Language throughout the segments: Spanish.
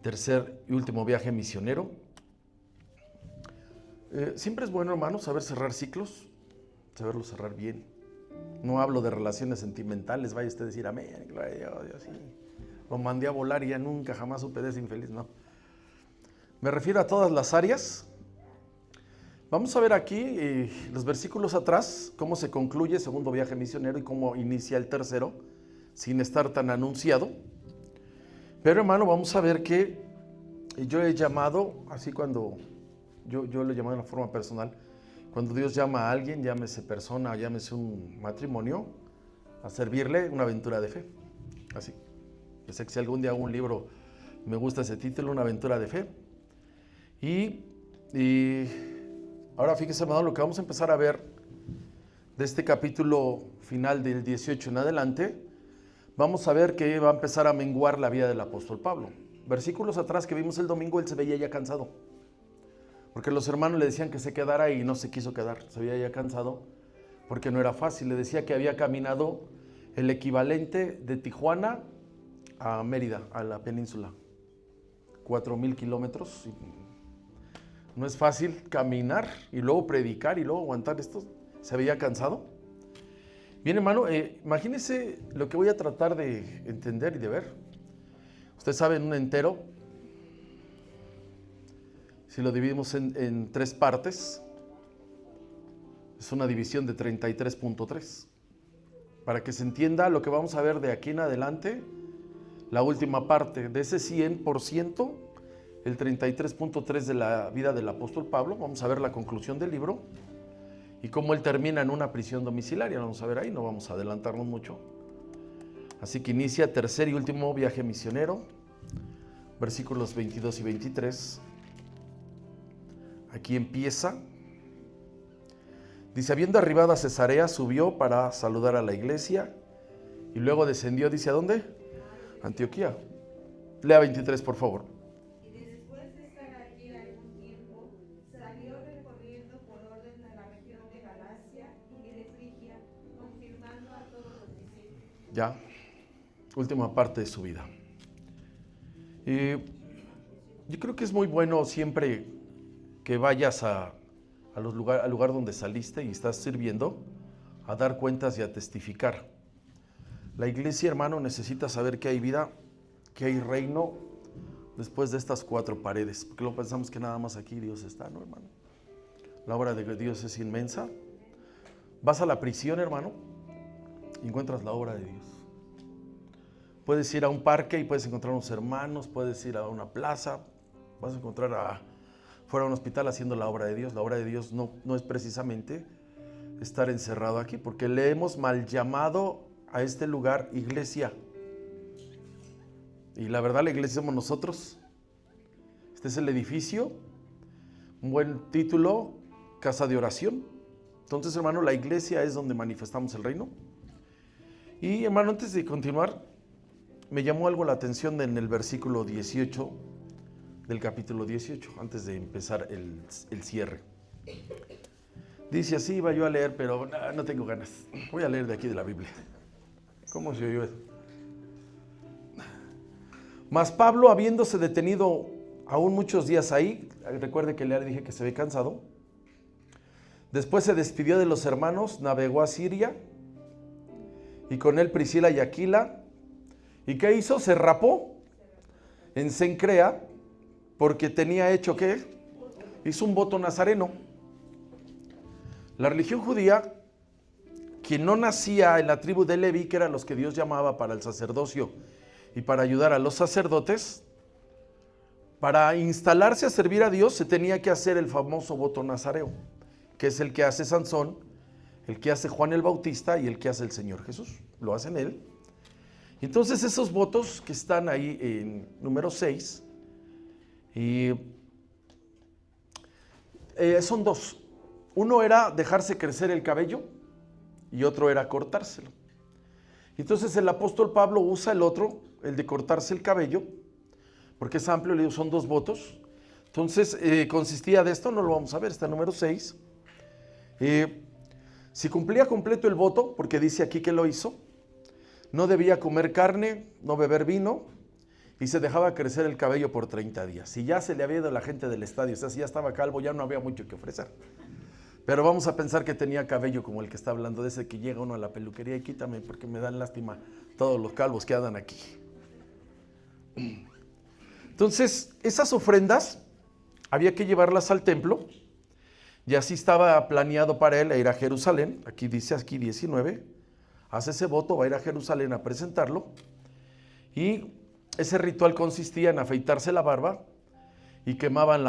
tercer y último viaje misionero. Siempre es bueno, hermano, saber cerrar ciclos, saberlo cerrar bien. No hablo de relaciones sentimentales, vaya usted a decir amén, gloria a Dios, sí. Lo mandé a volar y ya nunca jamás supe de ese infeliz, no. Me refiero a todas las áreas. Vamos a ver aquí los versículos atrás, cómo se concluye el segundo viaje misionero y cómo inicia el tercero, sin estar tan anunciado. Pero hermano, vamos a ver que yo he llamado, así cuando yo lo he llamado de una forma personal, cuando Dios llama a alguien, llámese persona, llámese un matrimonio, a servirle una aventura de fe. Así. Yo sé que si algún día hago un libro, me gusta ese título, una aventura de fe. Y ahora fíjese, hermano, lo que vamos a empezar a ver de este capítulo final del 18 en adelante, vamos a ver que va a empezar a menguar la vida del apóstol Pablo. Versículos atrás que vimos el domingo, él se veía ya cansado, porque los hermanos le decían que se quedara y no se quiso quedar, se veía ya cansado, porque no era fácil. Le decía que había caminado el equivalente de Tijuana a Mérida, a la península, 4,000 kilómetros. No es fácil caminar y luego predicar y luego aguantar esto. Se veía cansado. Bien, hermano, imagínese lo que voy a tratar de entender y de ver. Usted sabe, en un entero, si lo dividimos en tres partes, es una división de 33.3. Para que se entienda lo que vamos a ver de aquí en adelante, la última parte de ese 100%, el 33.3 de la vida del apóstol Pablo, vamos a ver la conclusión del libro y cómo él termina en una prisión domiciliaria. Vamos a ver ahí, no vamos a adelantarnos mucho. Así que inicia tercer y último viaje misionero, versículos 22 y 23. Aquí empieza. Dice, habiendo arribado a Cesarea, subió para saludar a la iglesia y luego descendió, dice, ¿a dónde? Antioquía. Lea 23, por favor. Y después de estar allí algún tiempo, salió recorriendo por orden de la región de Galacia y de Frigia, confirmando a todos los discípulos. Ya, última parte de su vida. Yo creo que es muy bueno siempre que vayas al lugar donde saliste y estás sirviendo, a dar cuentas y a testificar. La iglesia, hermano, necesita saber que hay vida, que hay reino después de estas cuatro paredes, porque luego pensamos que nada más aquí Dios está, ¿no, hermano? La obra de Dios es inmensa. Vas a la prisión, hermano, y encuentras la obra de Dios. Puedes ir a un parque y puedes encontrar unos hermanos, puedes ir a una plaza, vas a encontrar fuera de un hospital haciendo la obra de Dios. La obra de Dios no es precisamente estar encerrado aquí, porque le hemos mal llamado a este lugar iglesia. Y la verdad, la iglesia somos nosotros. Este es el edificio, un buen título, casa de oración. Entonces, hermano, la iglesia es donde manifestamos el reino. Y, hermano, antes de continuar, me llamó algo la atención en el versículo 18 del capítulo 18, antes de empezar el cierre. Dice así, iba yo a leer, pero no tengo ganas. Voy a leer de aquí de la Biblia. ¿Cómo se oyó eso? Mas Pablo, habiéndose detenido aún muchos días ahí, recuerde que le dije que se ve cansado, después se despidió de los hermanos, navegó a Siria, y con él Priscila y Aquila. ¿Y qué hizo? Se rapó en Cencrea, porque tenía hecho, ¿qué? Hizo un voto nazareno. La religión judía, quien no nacía en la tribu de Leví, que eran los que Dios llamaba para el sacerdocio y para ayudar a los sacerdotes, para instalarse a servir a Dios se tenía que hacer el famoso voto nazareo, que es el que hace Sansón, el que hace Juan el Bautista y el que hace el Señor Jesús. Lo hacen él. Entonces esos votos que están ahí en número 6, son dos. Uno era dejarse crecer el cabello y otro era cortárselo. Entonces el apóstol Pablo usa el otro, el de cortarse el cabello, porque es amplio, son dos votos. Entonces consistía de esto, no lo vamos a ver, está el número 6. Si cumplía completo el voto, porque dice aquí que lo hizo, no debía comer carne, no beber vino, y se dejaba crecer el cabello por 30 días. Y ya se le había ido la gente del estadio, o sea, si ya estaba calvo, ya no había mucho que ofrecer. Pero vamos a pensar que tenía cabello como el que está hablando, de ese que llega uno a la peluquería y quítame porque me dan lástima todos los calvos que andan aquí. Entonces, esas ofrendas había que llevarlas al templo y así estaba planeado para él ir a Jerusalén. Aquí dice, aquí 19, hace ese voto, va a ir a Jerusalén a presentarlo. Y ese ritual consistía en afeitarse la barba y quemaban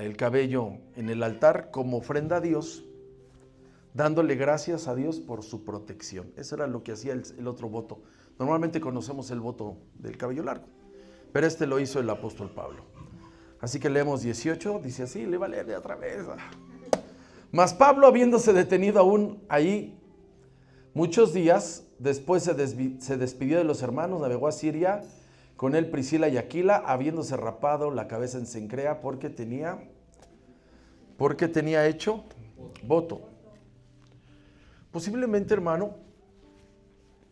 el cabello en el altar como ofrenda a Dios, dándole gracias a Dios por su protección. Eso era lo que hacía el otro voto. Normalmente conocemos el voto del cabello largo, pero este lo hizo el apóstol Pablo. Así que leemos 18, dice así, le va a leer de otra vez. Mas Pablo, habiéndose detenido aún ahí muchos días, después se despidió de los hermanos, navegó a Siria, con él Priscila y Aquila, habiéndose rapado la cabeza en Cencrea, porque tenía hecho voto. Posiblemente, hermano,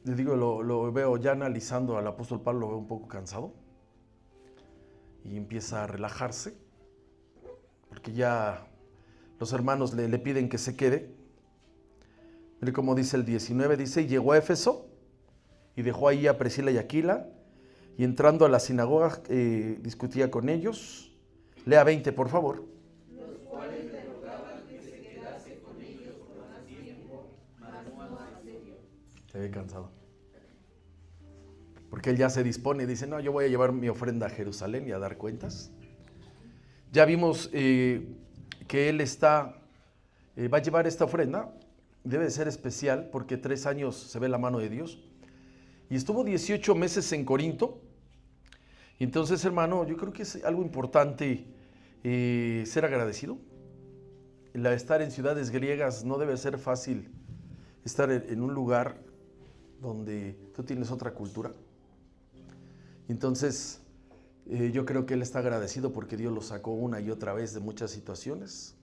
le digo, lo veo ya analizando al apóstol Pablo, lo veo un poco cansado y empieza a relajarse, porque ya los hermanos le piden que se quede. Mire cómo dice el 19, dice, y llegó a Éfeso y dejó ahí a Priscila y Aquila, y entrando a la sinagoga discutía con ellos. Lea 20, por favor. Los cuales le rogaban que se quedase con ellos por más tiempo, mas no accedió. Se ve cansado. Porque él ya se dispone y dice, no, yo voy a llevar mi ofrenda a Jerusalén y a dar cuentas. Ya vimos que él va a llevar esta ofrenda. Debe de ser especial porque 3 años se ve la mano de Dios. Y estuvo 18 meses en Corinto. Y entonces, hermano, yo creo que es algo importante ser agradecido. Estar en ciudades griegas no debe ser fácil. Estar en un lugar donde tú tienes otra cultura. Entonces, yo creo que él está agradecido porque Dios lo sacó una y otra vez de muchas situaciones.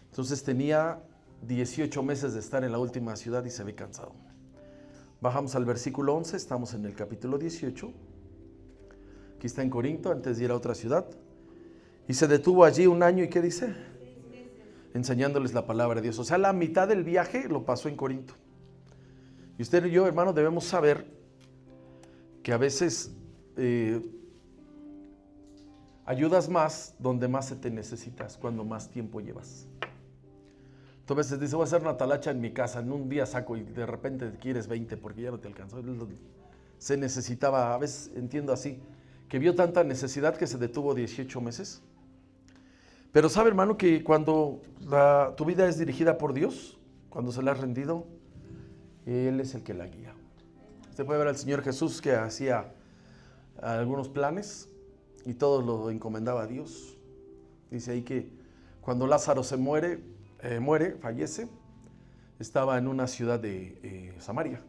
Entonces tenía 18 meses de estar en la última ciudad y se ve cansado. Bajamos al versículo 11, estamos en el capítulo 18. Aquí está en Corinto, antes de ir a otra ciudad. Y se detuvo allí 1 año, ¿y qué dice? Enseñándoles la palabra de Dios. O sea, la mitad del viaje lo pasó en Corinto. Y usted y yo, hermano, debemos saber que a veces ayudas más donde más se te necesitas, cuando más tiempo llevas. Tú a veces dices, voy a hacer una talacha en mi casa, en un día saco y de repente quieres 20 porque ya no te alcanzó. Se necesitaba, a veces entiendo así, que vio tanta necesidad que se detuvo 18 meses. Pero sabe, hermano, que cuando tu vida es dirigida por Dios, cuando se la has rendido, Él es el que la guía. Usted puede ver al Señor Jesús que hacía algunos planes y todo lo encomendaba a Dios. Dice ahí que cuando Lázaro fallece, estaba en una ciudad de Samaria.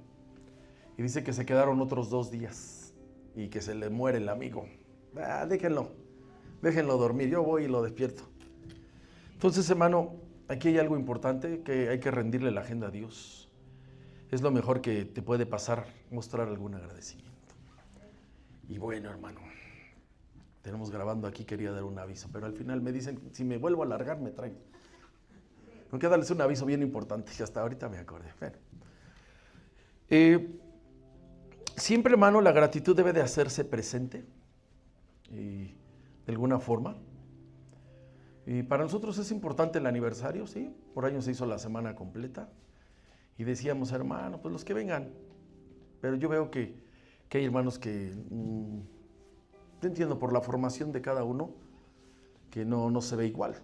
Y dice que se quedaron otros 2 días y que se le muere el amigo. Déjenlo dormir, yo voy y lo despierto. Entonces, hermano, aquí hay algo importante, que hay que rendirle la agenda a Dios. Es lo mejor que te puede pasar, mostrar algún agradecimiento. Y bueno, hermano, tenemos grabando aquí, quería dar un aviso, pero al final me dicen, si me vuelvo a alargar, me traen. Tengo que darles un aviso bien importante, que hasta ahorita me acordé. Bueno. Siempre, hermano, la gratitud debe de hacerse presente, de alguna forma. Y para nosotros es importante el aniversario, ¿sí? Por año se hizo la semana completa. Y decíamos, hermano, pues los que vengan. Pero yo veo que hay hermanos que, yo entiendo por la formación de cada uno, que no se ve igual.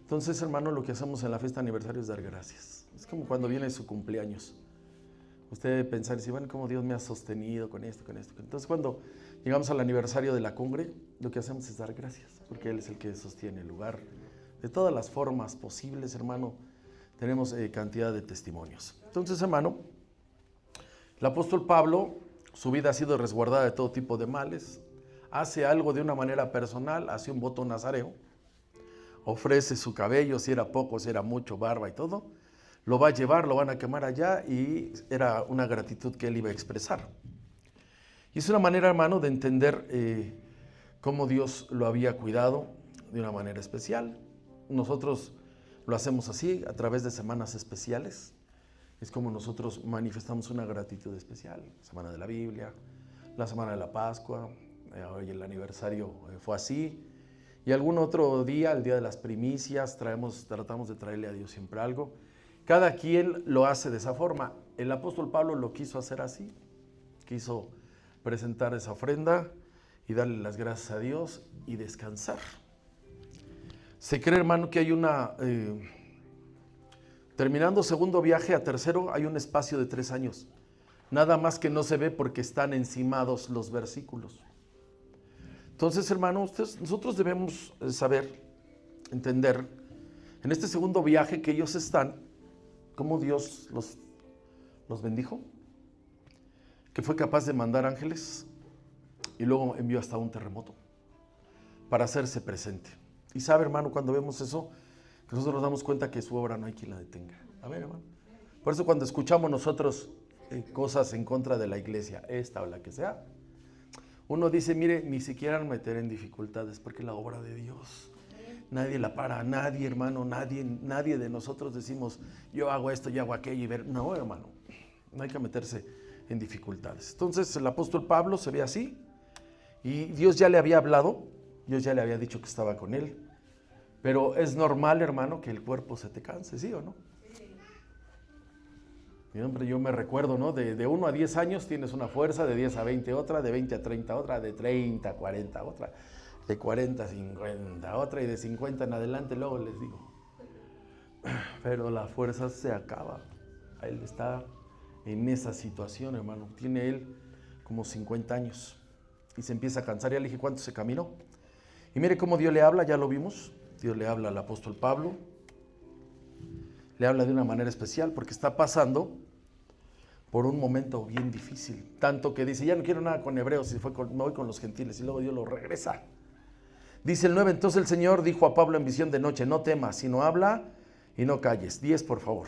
Entonces, hermano, lo que hacemos en la fiesta de aniversario es dar gracias. Es como cuando viene su cumpleaños. Usted debe pensar, si bueno, cómo Dios me ha sostenido con esto. Entonces, cuando llegamos al aniversario de la cumbre, lo que hacemos es dar gracias, porque Él es el que sostiene el lugar. De todas las formas posibles, hermano, tenemos cantidad de testimonios. Entonces, hermano, el apóstol Pablo, su vida ha sido resguardada de todo tipo de males, hace algo de una manera personal, hace un voto nazareo, ofrece su cabello, si era poco, si era mucho, barba y todo, lo va a llevar, lo van a quemar allá y era una gratitud que él iba a expresar. Y Y es una manera, hermano, de entender cómo Dios lo había cuidado de una manera especial. Nosotros lo hacemos así, a través de semanas especiales. Es como nosotros manifestamos una gratitud especial. Semana de la Biblia, la semana de la Pascua, hoy el aniversario fue así. Y algún otro día, el día de las primicias, tratamos de traerle a Dios siempre algo. Cada quien lo hace de esa forma. El apóstol Pablo lo quiso hacer así. Quiso presentar esa ofrenda y darle las gracias a Dios y descansar. Se cree, hermano, que hay terminando segundo viaje a tercero, hay un espacio de 3 años. Nada más que no se ve porque están encimados los versículos. Entonces, hermano, nosotros debemos saber, entender, en este segundo viaje que ellos están, cómo Dios los bendijo, que fue capaz de mandar ángeles y luego envió hasta un terremoto para hacerse presente. Y sabe, hermano, cuando vemos eso, que nosotros nos damos cuenta que su obra no hay quien la detenga. A ver, hermano. Por eso cuando escuchamos nosotros cosas en contra de la iglesia, esta o la que sea, uno dice, mire, ni siquiera meter en dificultades, porque la obra de Dios, nadie la para, nadie, hermano, nadie de nosotros decimos, yo hago esto, yo hago aquello, y ver, no, hermano, no hay que meterse en dificultades. Entonces el apóstol Pablo se ve así, y Dios ya le había hablado, Dios ya le había dicho que estaba con él, pero es normal, hermano, que el cuerpo se te canse, ¿sí o no? Siempre yo me recuerdo, ¿no? De 1 a 10 años tienes una fuerza, de 10 a 20 otra, de 20 a 30 otra, de 30 a 40 otra, de 40 a 50 otra y de 50 en adelante, luego les digo. Pero la fuerza se acaba. Él está en esa situación, hermano. Tiene él como 50 años y se empieza a cansar. Ya le dije cuánto se caminó. Y mire cómo Dios le habla, ya lo vimos. Dios le habla al apóstol Pablo. Le habla de una manera especial porque está pasando por un momento bien difícil. Tanto que dice, ya no quiero nada con hebreos, me voy con los gentiles. Y luego Dios lo regresa. Dice el 9, entonces el Señor dijo a Pablo en visión de noche, no temas, sino habla y no calles. 10, por favor.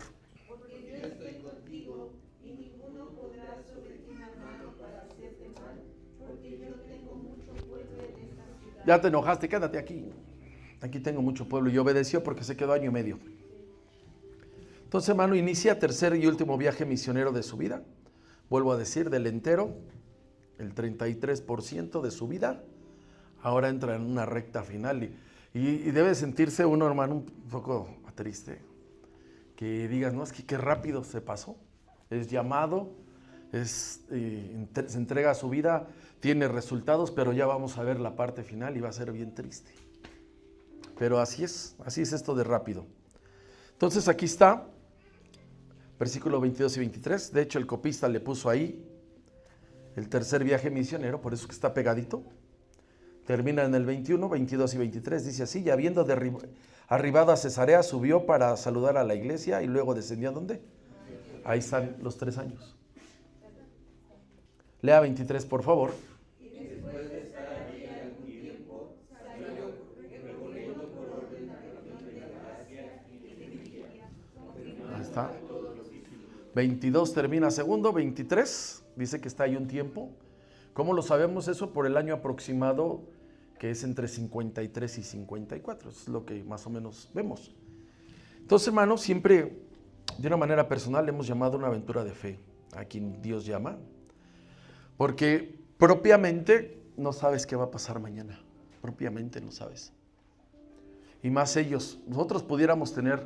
Porque yo estoy contigo y ninguno podrá sobre ti la mano para hacerte mal, porque yo tengo mucho pueblo en esta ciudad. Ya te enojaste, quédate aquí. Aquí tengo mucho pueblo. Y obedeció porque se quedó 1 año y medio. Entonces, hermano, inicia tercer y último viaje misionero de su vida. Vuelvo a decir, del entero, el 33% de su vida, ahora entra en una recta final. Y debe sentirse uno, hermano, un poco triste. Que digas, no, es que qué rápido se pasó. Es llamado, se entrega su vida, tiene resultados, pero ya vamos a ver la parte final y va a ser bien triste. Pero así es esto de rápido. Entonces aquí está, versículo 22 y 23. De hecho, el copista le puso ahí el tercer viaje misionero, por eso que está pegadito. Termina en el 21, 22 y 23. Dice así, y habiendo arribado a Cesarea, subió para saludar a la iglesia y luego descendió ¿a dónde? Ahí están los 3 años. Lea 23, por favor. Ahí está. 22 termina segundo, 23 dice que está ahí un tiempo. ¿Cómo lo sabemos eso? Por el año aproximado que es entre 53 y 54. Eso es lo que más o menos vemos. Entonces, hermanos, siempre de una manera personal hemos llamado una aventura de fe a quien Dios llama. Porque propiamente no sabes qué va a pasar mañana. Propiamente no sabes. Y más ellos. Nosotros pudiéramos tener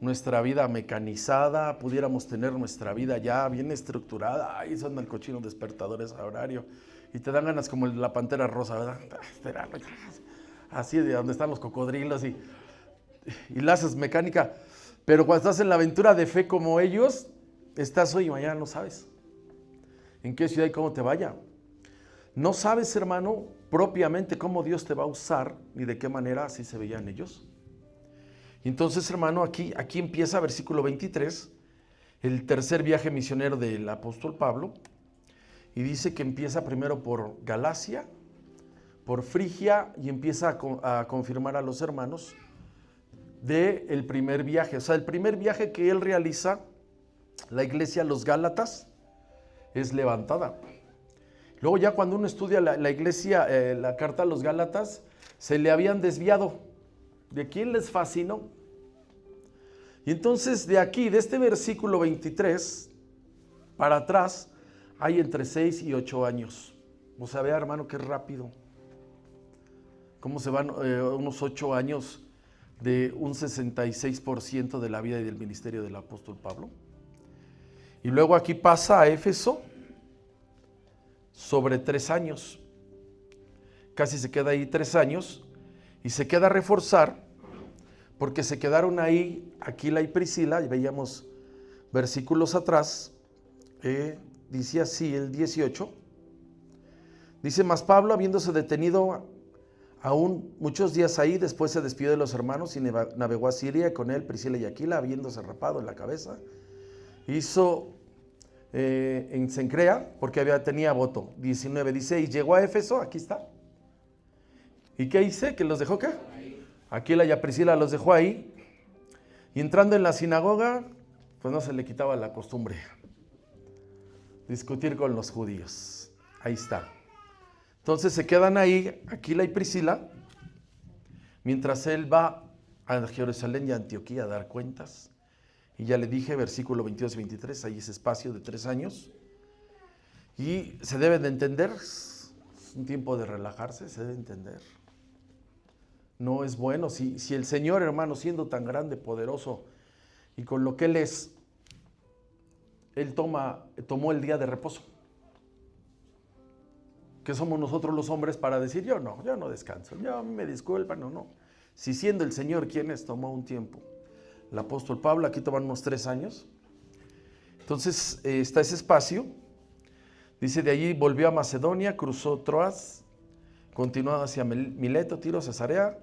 nuestra vida mecanizada, pudiéramos tener nuestra vida ya bien estructurada. Ahí son el cochino despertadores a horario. Y te dan ganas como la pantera rosa, ¿verdad? Así de donde están los cocodrilos y la haces mecánica. Pero cuando estás en la aventura de fe como ellos, estás hoy y mañana no sabes en qué ciudad y cómo te vaya. No sabes, hermano, propiamente cómo Dios te va a usar ni de qué manera así se veían ellos. Entonces, hermano, aquí empieza versículo 23, el tercer viaje misionero del apóstol Pablo, y dice que empieza primero por Galacia, por Frigia, y empieza a confirmar a los hermanos del primer viaje. O sea, el primer viaje que él realiza, la iglesia, los Gálatas, es levantada. Luego ya cuando uno estudia la iglesia, la carta a los Gálatas, se le habían desviado. ¿De quién les fascinó? Y entonces de aquí, de este versículo 23 para atrás, hay entre 6 y 8 años. O sea, vea, hermano, qué rápido. Cómo se van unos 8 años de un 66% de la vida y del ministerio del apóstol Pablo. Y luego aquí pasa a Éfeso sobre 3 años. Casi se queda ahí 3 años y se queda a reforzar porque se quedaron ahí Aquila y Priscila, y veíamos versículos atrás, dice así el 18, dice, mas Pablo, habiéndose detenido aún muchos días ahí, después se despidió de los hermanos y navegó a Siria, con él Priscila y Aquila, habiéndose rapado en la cabeza, hizo en Cencrea, porque tenía voto. 19, dice, y llegó a Éfeso, aquí está. ¿Y qué hice? ¿Que los dejó qué? Aquila y a Priscila los dejó ahí, y entrando en la sinagoga, pues no se le quitaba la costumbre, discutir con los judíos. Ahí está. Entonces se quedan ahí Aquila y Priscila, mientras él va a Jerusalén y a Antioquía a dar cuentas. Y ya le dije, versículo 22 y 23, ahí ese espacio de 3 años. Y se debe de entender, es un tiempo de relajarse, se debe entender. No es bueno, si el Señor, hermano, siendo tan grande, poderoso, y con lo que Él es, Él tomó el día de reposo. ¿Qué somos nosotros los hombres para decir, yo no descanso, yo me disculpan, no? Si siendo el Señor quien es, tomó un tiempo. El apóstol Pablo, aquí toman unos 3 años. Entonces está ese espacio. Dice, de allí volvió a Macedonia, cruzó Troas, continuó hacia Mileto, Tiro, Cesarea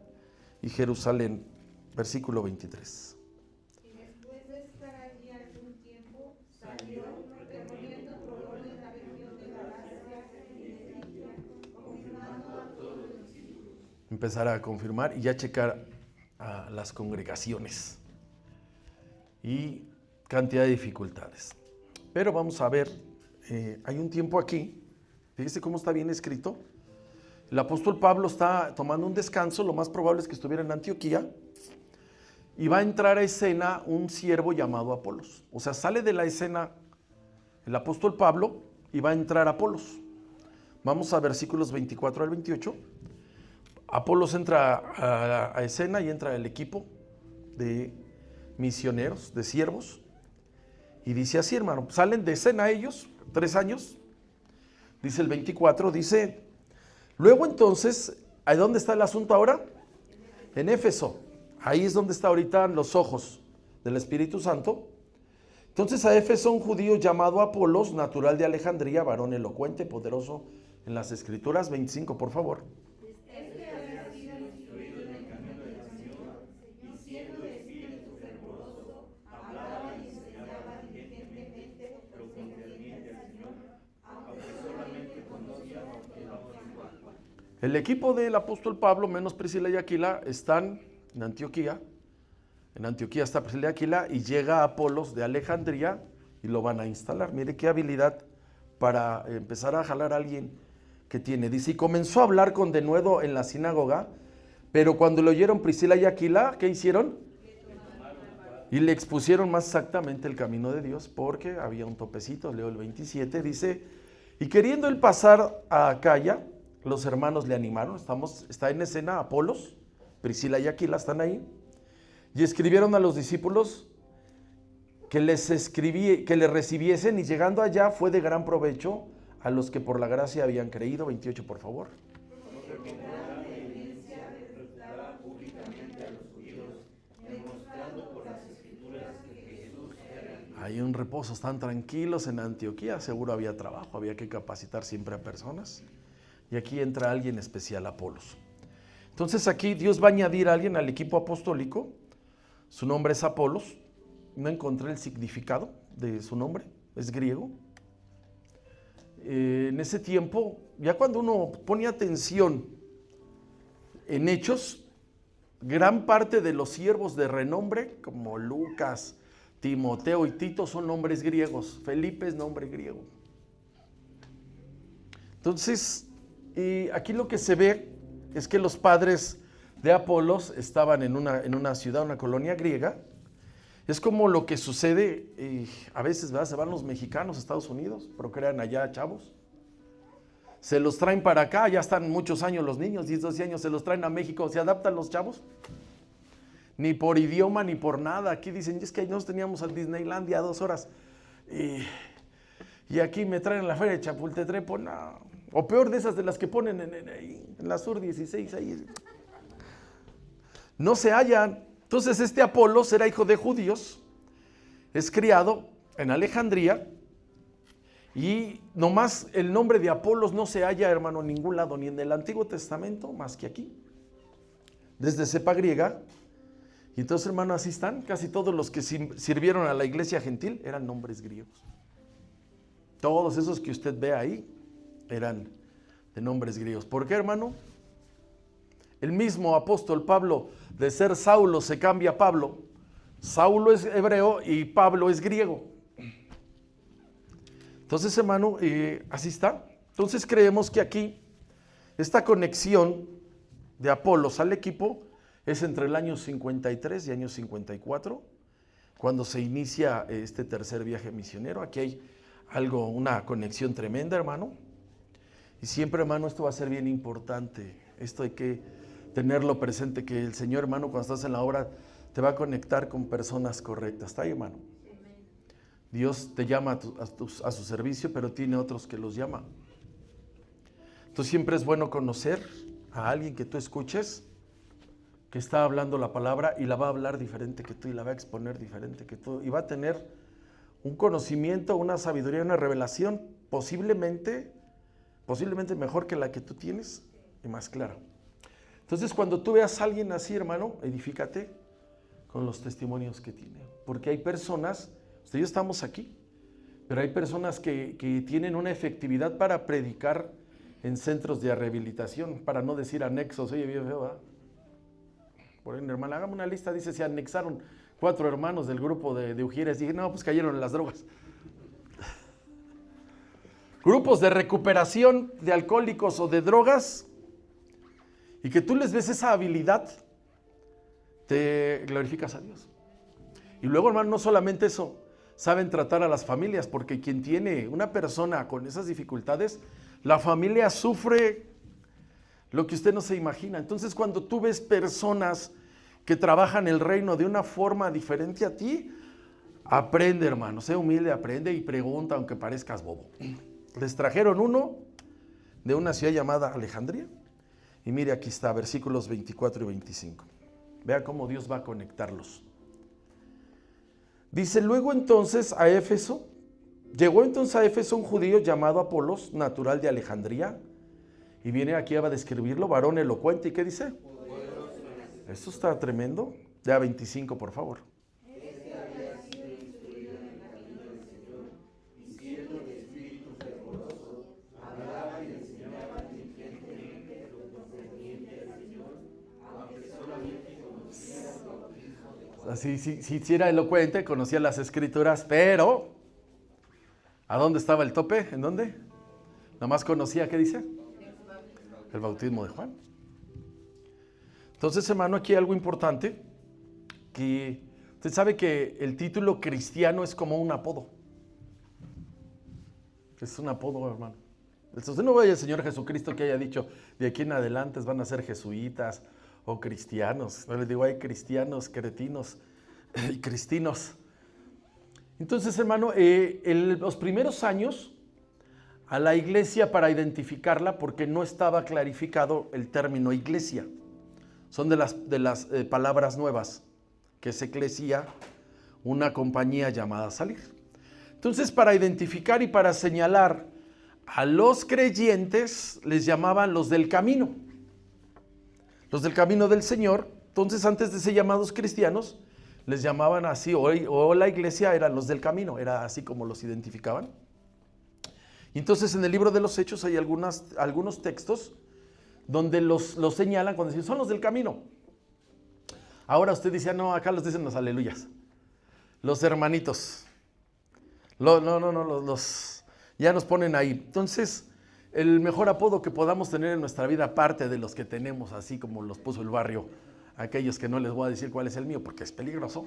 y Jerusalén. Versículo 23. Y después de estar allí algún tiempo, salió recorriendo por orden la región de Galacia y de Frigia, confirmando a todos los discípulos. Empezar a confirmar y ya checar a las congregaciones. Y cantidad de dificultades. Pero vamos a ver, hay un tiempo aquí, fíjese cómo está bien escrito. El apóstol Pablo está tomando un descanso, lo más probable es que estuviera en Antioquía, y va a entrar a escena un siervo llamado Apolos. O sea, sale de la escena el apóstol Pablo y va a entrar Apolos. Vamos a versículos 24 al 28. Apolos entra a escena y entra el equipo de misioneros, de siervos, y dice así, hermano, salen de escena ellos, 3 años, dice el 24, dice, luego entonces, ¿a dónde está el asunto ahora? En Éfeso, ahí es donde está ahorita los ojos del Espíritu Santo. Entonces a Éfeso un judío llamado Apolos, natural de Alejandría, varón elocuente, poderoso en las Escrituras, 25 por favor. El equipo del apóstol Pablo, menos Priscila y Aquila, están en Antioquía. En Antioquía está Priscila y Aquila y llega Apolos de Alejandría y lo van a instalar. Mire qué habilidad para empezar a jalar a alguien que tiene. Dice, y comenzó a hablar con denuedo en la sinagoga, pero cuando lo oyeron Priscila y Aquila, ¿qué hicieron? Y le expusieron más exactamente el camino de Dios, porque había un topecito, leo el 27, dice, y queriendo él pasar a Acaya, los hermanos le animaron, está en escena Apolos, Priscila y Aquila están ahí, y escribieron a los discípulos que le recibiesen, y llegando allá fue de gran provecho a los que por la gracia habían creído. 28 por favor. Hay un reposo, están tranquilos en Antioquía, seguro había trabajo, había que capacitar siempre a personas. Y aquí entra alguien especial, Apolos. Entonces aquí Dios va a añadir a alguien al equipo apostólico. Su nombre es Apolos. No encontré el significado de su nombre, es griego. En ese tiempo, ya cuando uno pone atención en Hechos, gran parte de los siervos de renombre, como Lucas, Timoteo y Tito, son nombres griegos. Felipe es nombre griego. Entonces, aquí lo que se ve es que los padres de Apolos estaban en una ciudad, una colonia griega. Es como lo que sucede, a veces, ¿verdad? Se van los mexicanos a Estados Unidos, procrean allá chavos. Se los traen para acá, ya están muchos años los niños, 10, 12 años, se los traen a México, ¿se adaptan los chavos? Ni por idioma, ni por nada. Aquí dicen, es que nos teníamos al Disneylandia a 2 horas. Y aquí me traen a la feria de Chapultepec, no. O peor de esas de las que ponen en la Sur 16, ahí. No se hallan. Entonces este Apolos era hijo de judíos, es criado en Alejandría, y nomás el nombre de Apolos no se halla, hermano, en ningún lado, ni en el Antiguo Testamento, más que aquí, desde cepa griega. Y entonces, hermano, así están, casi todos los que sirvieron a la iglesia gentil eran nombres griegos. Todos esos que usted ve ahí eran de nombres griegos. ¿Por qué, hermano? El mismo apóstol Pablo, de ser Saulo se cambia a Pablo. Saulo es hebreo y Pablo es griego. Entonces, hermano, así está. Entonces creemos que aquí esta conexión de Apolos al equipo es entre el año 53 y año 54, cuando se inicia este tercer viaje misionero. Aquí hay una conexión tremenda, hermano. Y siempre, hermano, esto va a ser bien importante. Esto hay que tenerlo presente, que el Señor, hermano, cuando estás en la obra, te va a conectar con personas correctas. ¿Está ahí, hermano? Dios te llama a su servicio, pero tiene otros que los llama. Entonces siempre es bueno conocer a alguien que tú escuches, que está hablando la palabra y la va a hablar diferente que tú y la va a exponer diferente que tú. Y va a tener un conocimiento, una sabiduría, una revelación posiblemente mejor que la que tú tienes y más clara. Entonces, cuando tú veas a alguien así, hermano, edifícate con los testimonios que tiene. Porque hay personas, usted y yo estamos aquí, pero hay personas que tienen una efectividad para predicar en centros de rehabilitación, para no decir anexos. Oye, bien feo, ¿verdad? Por ejemplo, hermano, hágame una lista, dice, se anexaron 4 hermanos del grupo de Ujieres. Dije, no, pues cayeron en las drogas. Grupos de recuperación de alcohólicos o de drogas, y que tú les ves esa habilidad, te glorificas a Dios. Y luego, hermano, no solamente eso, saben tratar a las familias, porque quien tiene una persona con esas dificultades, la familia sufre lo que usted no se imagina. Entonces, cuando tú ves personas que trabajan el reino de una forma diferente a ti, aprende, hermano, sé humilde, aprende y pregunta, aunque parezcas bobo. Les trajeron uno de una ciudad llamada Alejandría, y mire, aquí está, versículos 24 y 25. Vea cómo Dios va a conectarlos. Dice, luego entonces a Éfeso, llegó entonces a Éfeso un judío llamado Apolos, natural de Alejandría, y viene aquí a describirlo, varón elocuente. ¿Y qué dice? Esto está tremendo. Ya 25, por favor. Así, sí era elocuente, conocía las escrituras, pero ¿a dónde estaba el tope? ¿En dónde? Nada más conocía, ¿qué dice? El bautismo de Juan. Entonces, hermano, aquí hay algo importante, que usted sabe que el título cristiano es como un apodo. Es un apodo, hermano. Usted no vaya al Señor Jesucristo que haya dicho, de aquí en adelante van a ser jesuitas o cristianos. No les digo, hay cristianos, cretinos y cristinos. Entonces, hermano, los primeros años a la iglesia, para identificarla, porque no estaba clarificado el término iglesia, son de las palabras nuevas, que es eclesía, una compañía llamada a salir. Entonces, para identificar y para señalar a los creyentes, les llamaban los del camino. Los del camino del Señor. Entonces, antes de ser llamados cristianos, les llamaban así, o la iglesia eran los del camino, era así como los identificaban. Y entonces, en el libro de los Hechos hay algunos textos donde los señalan cuando dicen, son los del camino. Ahora usted dice, no, acá los dicen los aleluyas, los hermanitos. Ya nos ponen ahí. Entonces, el mejor apodo que podamos tener en nuestra vida, aparte de los que tenemos, así como los puso el barrio, aquellos que no les voy a decir cuál es el mío, porque es peligroso.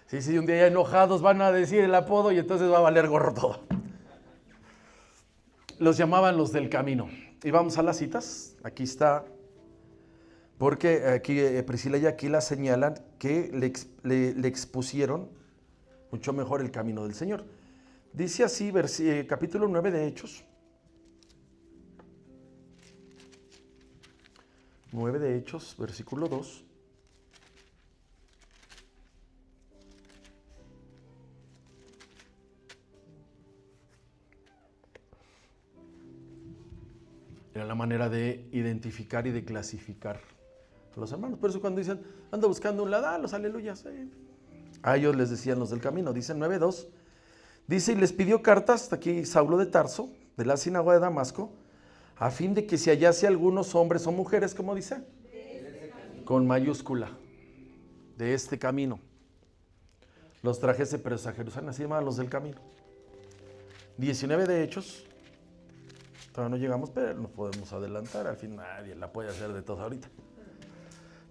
Sí, un día ya enojados van a decir el apodo y entonces va a valer gorro todo. Los llamaban los del camino. Y vamos a las citas. Aquí está, porque aquí Priscila y Aquila señalan que le expusieron mucho mejor el camino del Señor. Dice así, capítulo 9 de Hechos. 9 de Hechos, versículo 2. Era la manera de identificar y de clasificar a los hermanos. Por eso cuando dicen, ando buscando un lado, los aleluyas. A ellos les decían los del camino. Dice 9:2. Dice, y les pidió cartas, aquí Saulo de Tarso, de la sinagoga de Damasco, a fin de que si hallase algunos hombres o mujeres, ¿cómo dice? Con mayúscula, de este camino. Los trajese presos a Jerusalén, así llamaban los del camino. 19 de Hechos. Todavía no llegamos, pero nos podemos adelantar. Al fin nadie la puede hacer de todos ahorita.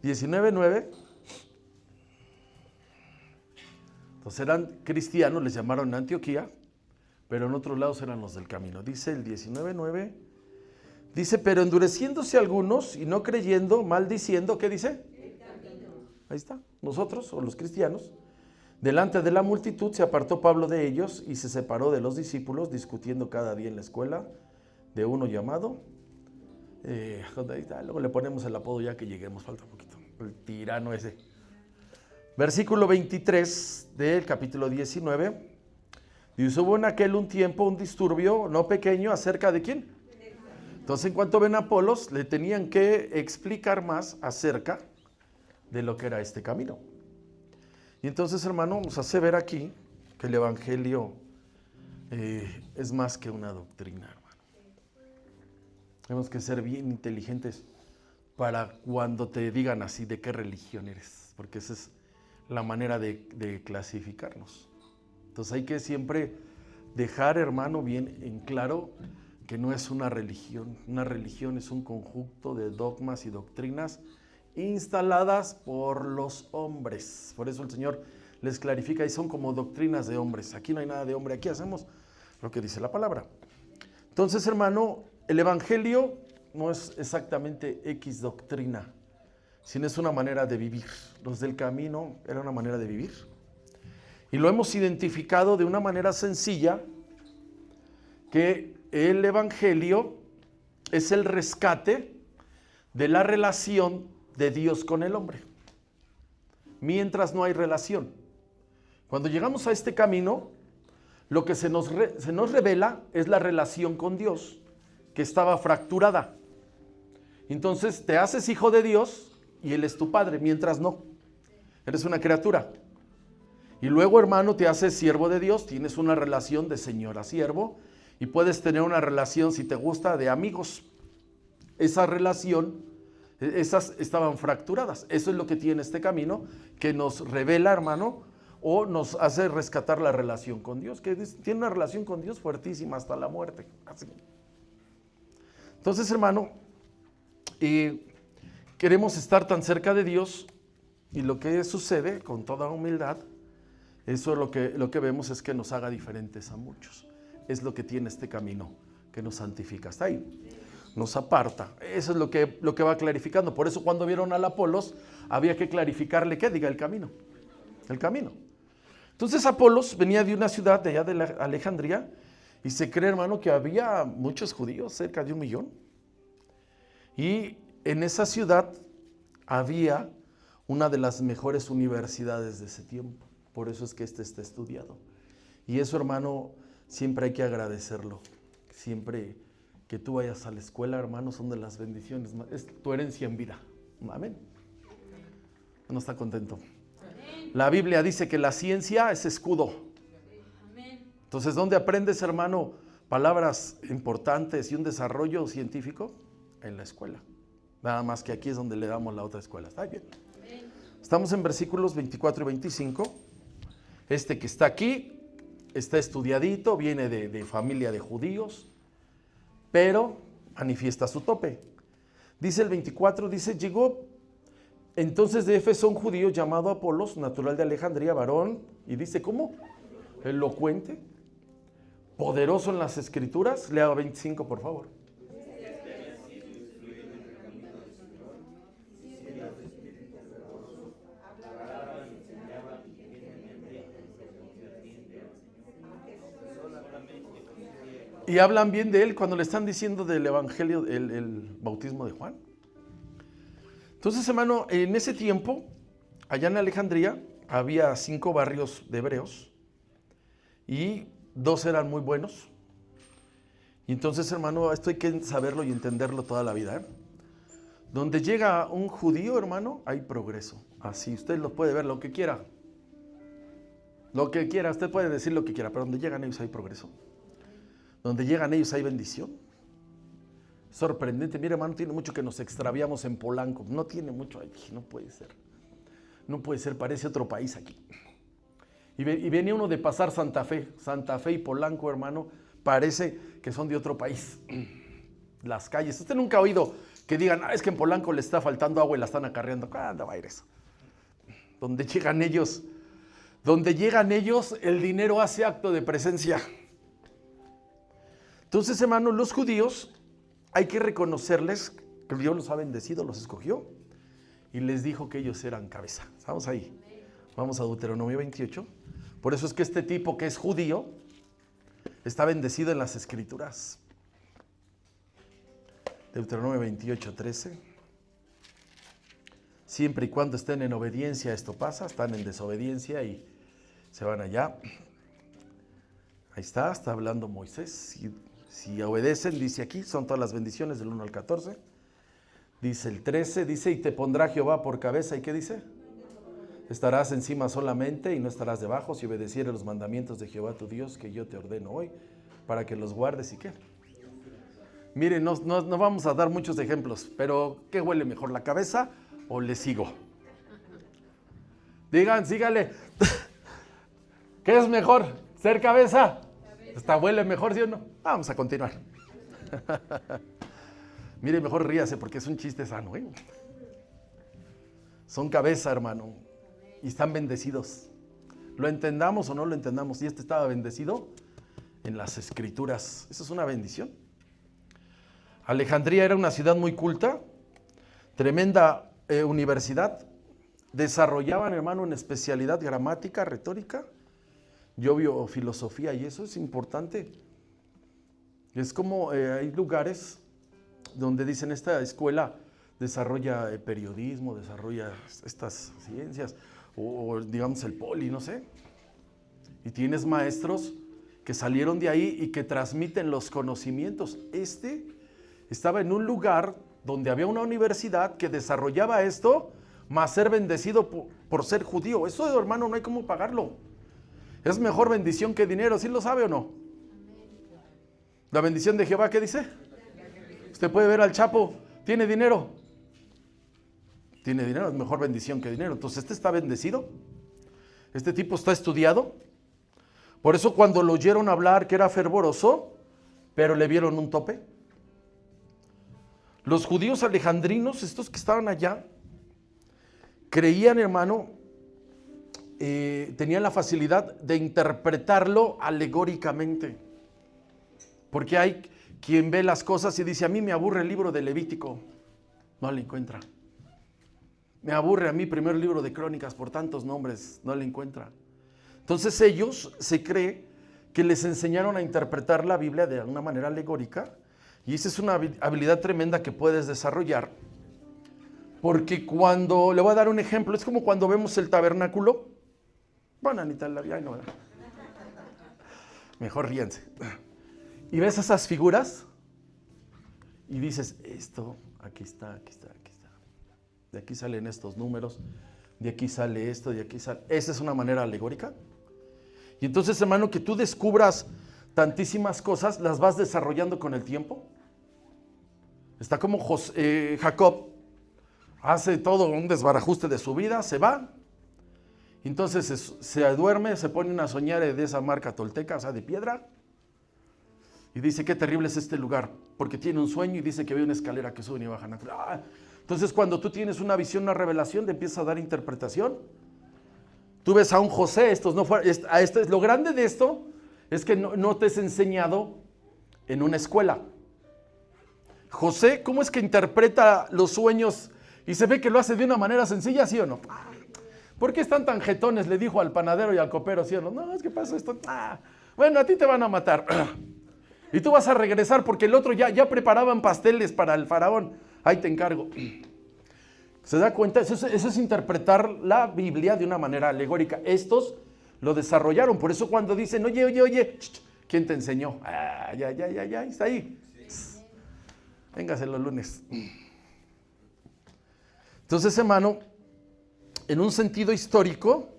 19:9. Entonces eran cristianos, les llamaron Antioquía, pero en otros lados eran los del camino. Dice el 19:9. Dice, pero endureciéndose algunos y no creyendo, maldiciendo, ¿qué dice? El camino. Ahí está, nosotros o los cristianos. Delante de la multitud se apartó Pablo de ellos y se separó de los discípulos, discutiendo cada día en la escuela de uno llamado, luego le ponemos el apodo ya que lleguemos, falta un poquito, el tirano ese. Versículo 23 del capítulo 19, dice, hubo en aquel un tiempo un disturbio no pequeño acerca de ¿quién? Entonces en cuanto ven a Apolos, le tenían que explicar más acerca de lo que era este camino. Y entonces, hermano, nos hace ver aquí que el evangelio es más que una doctrina, hermano. Tenemos que ser bien inteligentes para cuando te digan así de qué religión eres, porque esa es la manera de clasificarnos. Entonces hay que siempre dejar, hermano, bien en claro que no es una religión. Una religión es un conjunto de dogmas y doctrinas instaladas por los hombres. Por eso el Señor les clarifica y son como doctrinas de hombres. Aquí no hay nada de hombre, aquí hacemos lo que dice la palabra. Entonces, hermano, el evangelio no es exactamente X doctrina, sino es una manera de vivir. Los del camino era una manera de vivir. Y lo hemos identificado de una manera sencilla, que el evangelio es el rescate de la relación de Dios con el hombre. Mientras no hay relación. Cuando llegamos a este camino, lo que se nos revela es la relación con Dios, que estaba fracturada. Entonces te haces hijo de Dios y Él es tu padre, mientras no. Eres una criatura. Y luego, hermano, te haces siervo de Dios, tienes una relación de señor a siervo y puedes tener una relación, si te gusta, de amigos. Esa relación, esas estaban fracturadas. Eso es lo que tiene este camino, que nos revela, hermano, o nos hace rescatar la relación con Dios, que tiene una relación con Dios fuertísima hasta la muerte. Así. Entonces, hermano, queremos estar tan cerca de Dios y lo que sucede con toda humildad, eso lo que vemos es que nos haga diferentes a muchos. Es lo que tiene este camino, que nos santifica. Hasta ahí. Nos aparta. Eso es lo que va clarificando. Por eso cuando vieron al Apolos, había que clarificarle ¿qué? Diga el camino. El camino. Entonces Apolos venía de una ciudad de allá de Alejandría y se cree, hermano, que había muchos judíos, cerca de 1 millón. Y en esa ciudad había una de las mejores universidades de ese tiempo. Por eso es que este está estudiado. Y eso, hermano, siempre hay que agradecerlo. Siempre que tú vayas a la escuela, hermano, son de las bendiciones. Es tu herencia en vida. Amén. ¿No está contento? La Biblia dice que la ciencia es escudo. Entonces, ¿dónde aprendes, hermano, palabras importantes y un desarrollo científico? En la escuela. Nada más que aquí es donde le damos la otra escuela. ¿Está bien? Estamos en versículos 24 y 25. Este que está aquí está estudiadito, viene de familia de judíos, pero manifiesta su tope. Dice el 24, dice, llegó entonces de Éfeso un judío llamado Apolos, natural de Alejandría, varón, y dice, ¿cómo? Elocuente, poderoso en las escrituras. Lea 25, por favor. Y hablan bien de él cuando le están diciendo del evangelio, el bautismo de Juan. Entonces, hermano, en ese tiempo, allá en Alejandría, había 5 barrios de hebreos y 2 eran muy buenos. Y entonces, hermano, esto hay que saberlo y entenderlo toda la vida, ¿eh? Donde llega un judío, hermano, hay progreso. Así, usted lo puede ver lo que quiera. Lo que quiera, usted puede decir lo que quiera, pero donde llegan ellos hay progreso. Donde llegan ellos hay bendición. Sorprendente. Mira, hermano, tiene mucho que nos extraviamos en Polanco. No tiene mucho aquí, no puede ser. No puede ser, parece otro país aquí. Y venía uno de pasar Santa Fe y Polanco, hermano, parece que son de otro país. Las calles. Usted nunca ha oído que digan, es que en Polanco le está faltando agua y la están acarreando. ¿Cuándo va a ir eso? Donde llegan ellos, el dinero hace acto de presencia. Entonces, hermano, los judíos hay que reconocerles que Dios los ha bendecido, los escogió y les dijo que ellos eran cabeza. Estamos ahí. Vamos a Deuteronomio 28. Por eso es que este tipo que es judío está bendecido en las escrituras. Deuteronomio 28, 13. Siempre y cuando estén en obediencia, esto pasa. Están en desobediencia y se van allá. Ahí está hablando Moisés. Si obedecen, dice aquí, son todas las bendiciones del 1 al 14. Dice el 13, dice, y te pondrá Jehová por cabeza. ¿Y qué dice? Estarás encima solamente y no estarás debajo si obedecieres los mandamientos de Jehová tu Dios que yo te ordeno hoy, para que los guardes. ¿Y qué? Miren, no vamos a dar muchos ejemplos, pero ¿qué huele mejor, la cabeza o le sigo? Digan, sígale. ¿Qué es mejor? ¿Ser cabeza? ¿Hasta huele mejor, sí o no? Vamos a continuar. Mire, mejor ríase porque es un chiste sano, ¿eh? Son cabeza, hermano, y están bendecidos. Lo entendamos o no lo entendamos, y este estaba bendecido en las escrituras. Eso es una bendición. Alejandría era una ciudad muy culta, tremenda universidad. Desarrollaban, hermano, en especialidad gramática, retórica. Yo veo filosofía y eso es importante. Es como hay lugares donde dicen esta escuela desarrolla periodismo, desarrolla estas ciencias, o digamos el poli, no sé. Y tienes maestros que salieron de ahí y que transmiten los conocimientos. Este estaba en un lugar donde había una universidad que desarrollaba esto, más ser bendecido por ser judío. Eso, hermano, no hay cómo pagarlo. Es mejor bendición que dinero, ¿sí lo sabe o no? La bendición de Jehová, ¿qué dice? Usted puede ver al Chapo, ¿tiene dinero? Tiene dinero, es mejor bendición que dinero. Entonces, este está bendecido. Este tipo está estudiado. Por eso cuando lo oyeron hablar que era fervoroso, pero le vieron un tope. Los judíos alejandrinos, estos que estaban allá, creían, hermano, tenían la facilidad de interpretarlo alegóricamente. Porque hay quien ve las cosas y dice, a mí me aburre el libro de Levítico. No le encuentra. Me aburre a mí primero el libro de Crónicas por tantos nombres. No le encuentra. Entonces ellos se cree que les enseñaron a interpretar la Biblia de una manera alegórica. Y esa es una habilidad tremenda que puedes desarrollar. Porque cuando, le voy a dar un ejemplo, es como cuando vemos el tabernáculo. Bueno, Anita, ya no. Mejor ríense. Y ves esas figuras y dices, esto, aquí está, aquí está, aquí está. De aquí salen estos números, de aquí sale esto, de aquí sale. Esa es una manera alegórica. Y entonces, hermano, que tú descubras tantísimas cosas, las vas desarrollando con el tiempo. Está como Jacob, hace todo un desbarajuste de su vida, se va. Entonces se duerme, se pone una soñera de esa marca tolteca, o sea, de piedra. Y dice, qué terrible es este lugar, porque tiene un sueño y dice que ve una escalera que sube y baja. Entonces cuando tú tienes una visión, una revelación, te empieza a dar interpretación. Tú ves a un José, lo grande de esto es que no te es enseñado en una escuela. José, ¿cómo es que interpreta los sueños y se ve que lo hace de una manera sencilla, sí o no? ¿Por qué están tan jetones? Le dijo al panadero y al copero, ¿sí o no? No, es que pasa esto. Bueno, a ti te van a matar. Y tú vas a regresar porque el otro ya preparaban pasteles para el faraón. Ahí te encargo. ¿Se da cuenta? Eso es interpretar la Biblia de una manera alegórica. Estos lo desarrollaron. Por eso cuando dicen, oye, ¿quién te enseñó? Ya, está ahí. Véngase los lunes. Entonces, hermano, en un sentido histórico,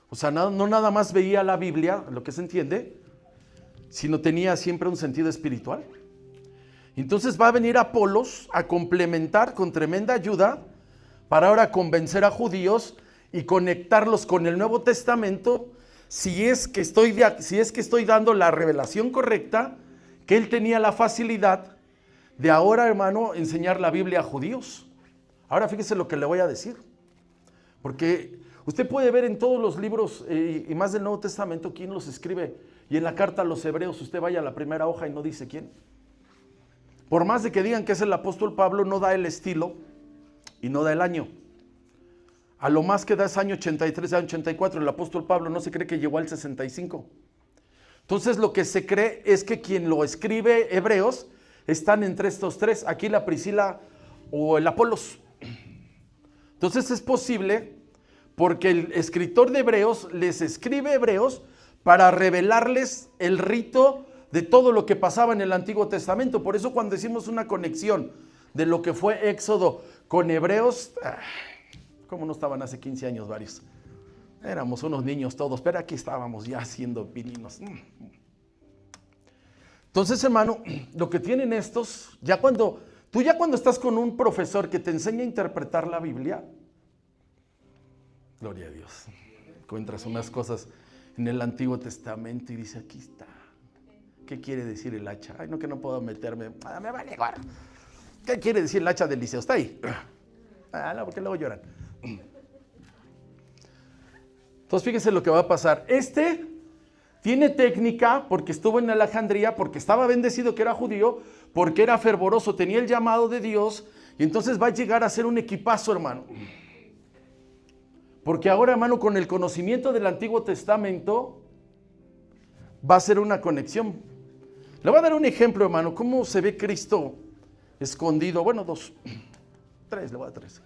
o sea, no nada más veía la Biblia, lo que se entiende, sino tenía siempre un sentido espiritual. Entonces va a venir Apolos a complementar con tremenda ayuda para ahora convencer a judíos y conectarlos con el Nuevo Testamento, si es que estoy dando la revelación correcta, que él tenía la facilidad de ahora, hermano, enseñar la Biblia a judíos. Ahora fíjese lo que le voy a decir, porque usted puede ver en todos los libros y más del Nuevo Testamento quién los escribe. Y en la carta a los Hebreos usted vaya a la primera hoja y no dice quién. Por más de que digan que es el apóstol Pablo, no da el estilo y no da el año. A lo más que da es año 83, año 84. El apóstol Pablo no se cree que llegó al 65. Entonces lo que se cree es que quien lo escribe Hebreos están entre estos tres. Aquí la Priscila o el Apolos. Entonces es posible porque el escritor de Hebreos les escribe Hebreos para revelarles el rito de todo lo que pasaba en el Antiguo Testamento. Por eso cuando decimos una conexión de lo que fue Éxodo con Hebreos, ¿cómo no estaban hace 15 años varios? Éramos unos niños todos, pero aquí estábamos ya siendo pirinos. Entonces, hermano, lo que tienen estos, cuando estás con un profesor que te enseña a interpretar la Biblia, gloria a Dios, encuentras unas cosas en el Antiguo Testamento y dice, aquí está. ¿Qué quiere decir el hacha? Ay, no, que no puedo meterme. Me vale igual. ¿Qué quiere decir el hacha del liceo? Está ahí. No, porque luego lloran. Entonces, fíjese lo que va a pasar. Tiene técnica porque estuvo en Alejandría, porque estaba bendecido que era judío, porque era fervoroso, tenía el llamado de Dios, y entonces va a llegar a ser un equipazo, hermano. Porque ahora, hermano, con el conocimiento del Antiguo Testamento, va a ser una conexión. Le voy a dar un ejemplo, hermano, cómo se ve Cristo escondido. Bueno, le voy a dar tres.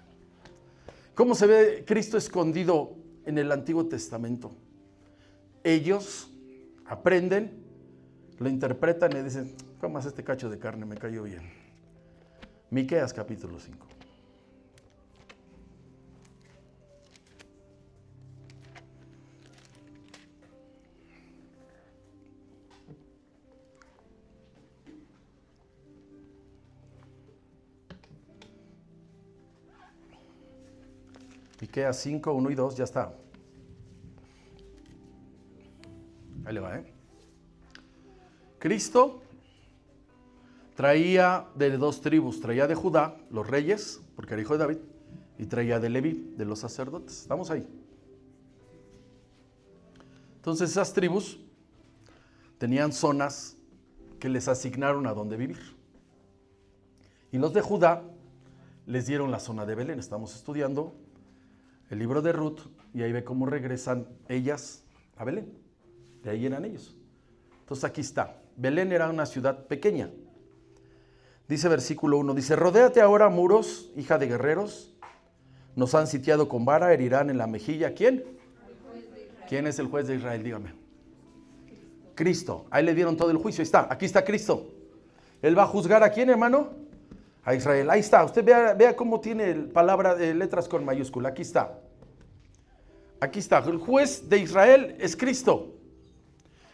¿Cómo se ve Cristo escondido en el Antiguo Testamento? Ellos aprenden, lo interpretan y dicen, comas este cacho de carne, me cayó bien. Miqueas capítulo 5. Miqueas 5, 1 y 2, ya está. Ahí le va, Cristo traía de dos tribus, traía de Judá, los reyes, porque era hijo de David, y traía de Leví, de los sacerdotes. Estamos ahí. Entonces esas tribus tenían zonas que les asignaron a dónde vivir. Y los de Judá les dieron la zona de Belén. Estamos estudiando el libro de Ruth y ahí ve cómo regresan ellas a Belén. De ahí eran ellos. Entonces aquí está. Belén era una ciudad pequeña. Dice versículo 1, dice, rodéate ahora muros, hija de guerreros. Nos han sitiado con vara, herirán en la mejilla. ¿Quién? ¿Quién es el juez de Israel? Dígame. Cristo. Ahí le dieron todo el juicio. Ahí está. Aquí está Cristo. Él va a juzgar a quién, hermano? A Israel. Ahí está. Usted vea cómo tiene palabra de letras con mayúscula. Aquí está. Aquí está. El juez de Israel es Cristo.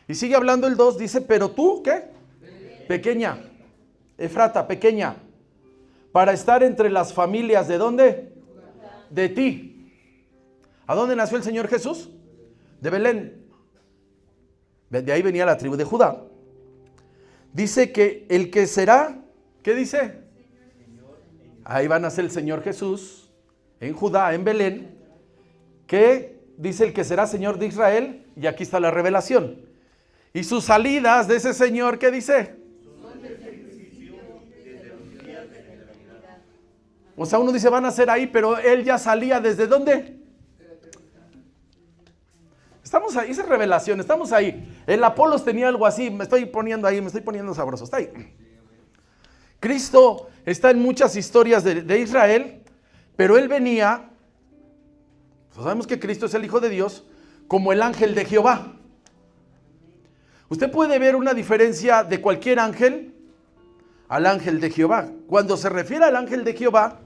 Y sigue hablando el 2. Dice, pero tú, ¿qué? Pequeña. Efrata, pequeña. Para estar entre las familias, ¿de dónde? De ti. ¿A dónde nació el Señor Jesús? De Belén. De ahí venía la tribu de Judá. Dice que el que será, ¿qué dice? Ahí va a nacer el Señor Jesús, en Judá, en Belén, que dice el que será Señor de Israel, y aquí está la revelación. Y sus salidas de ese Señor, ¿qué dice? O sea, uno dice van a ser ahí, pero él ya salía ¿desde dónde? Estamos ahí, esa es revelación, estamos ahí. El Apolos tenía algo así, me estoy poniendo sabroso, está ahí. Cristo está en muchas historias de Israel, pero él venía, pues sabemos que Cristo es el Hijo de Dios, como el ángel de Jehová. Usted puede ver una diferencia de cualquier ángel al ángel de Jehová. Cuando se refiere al ángel de Jehová,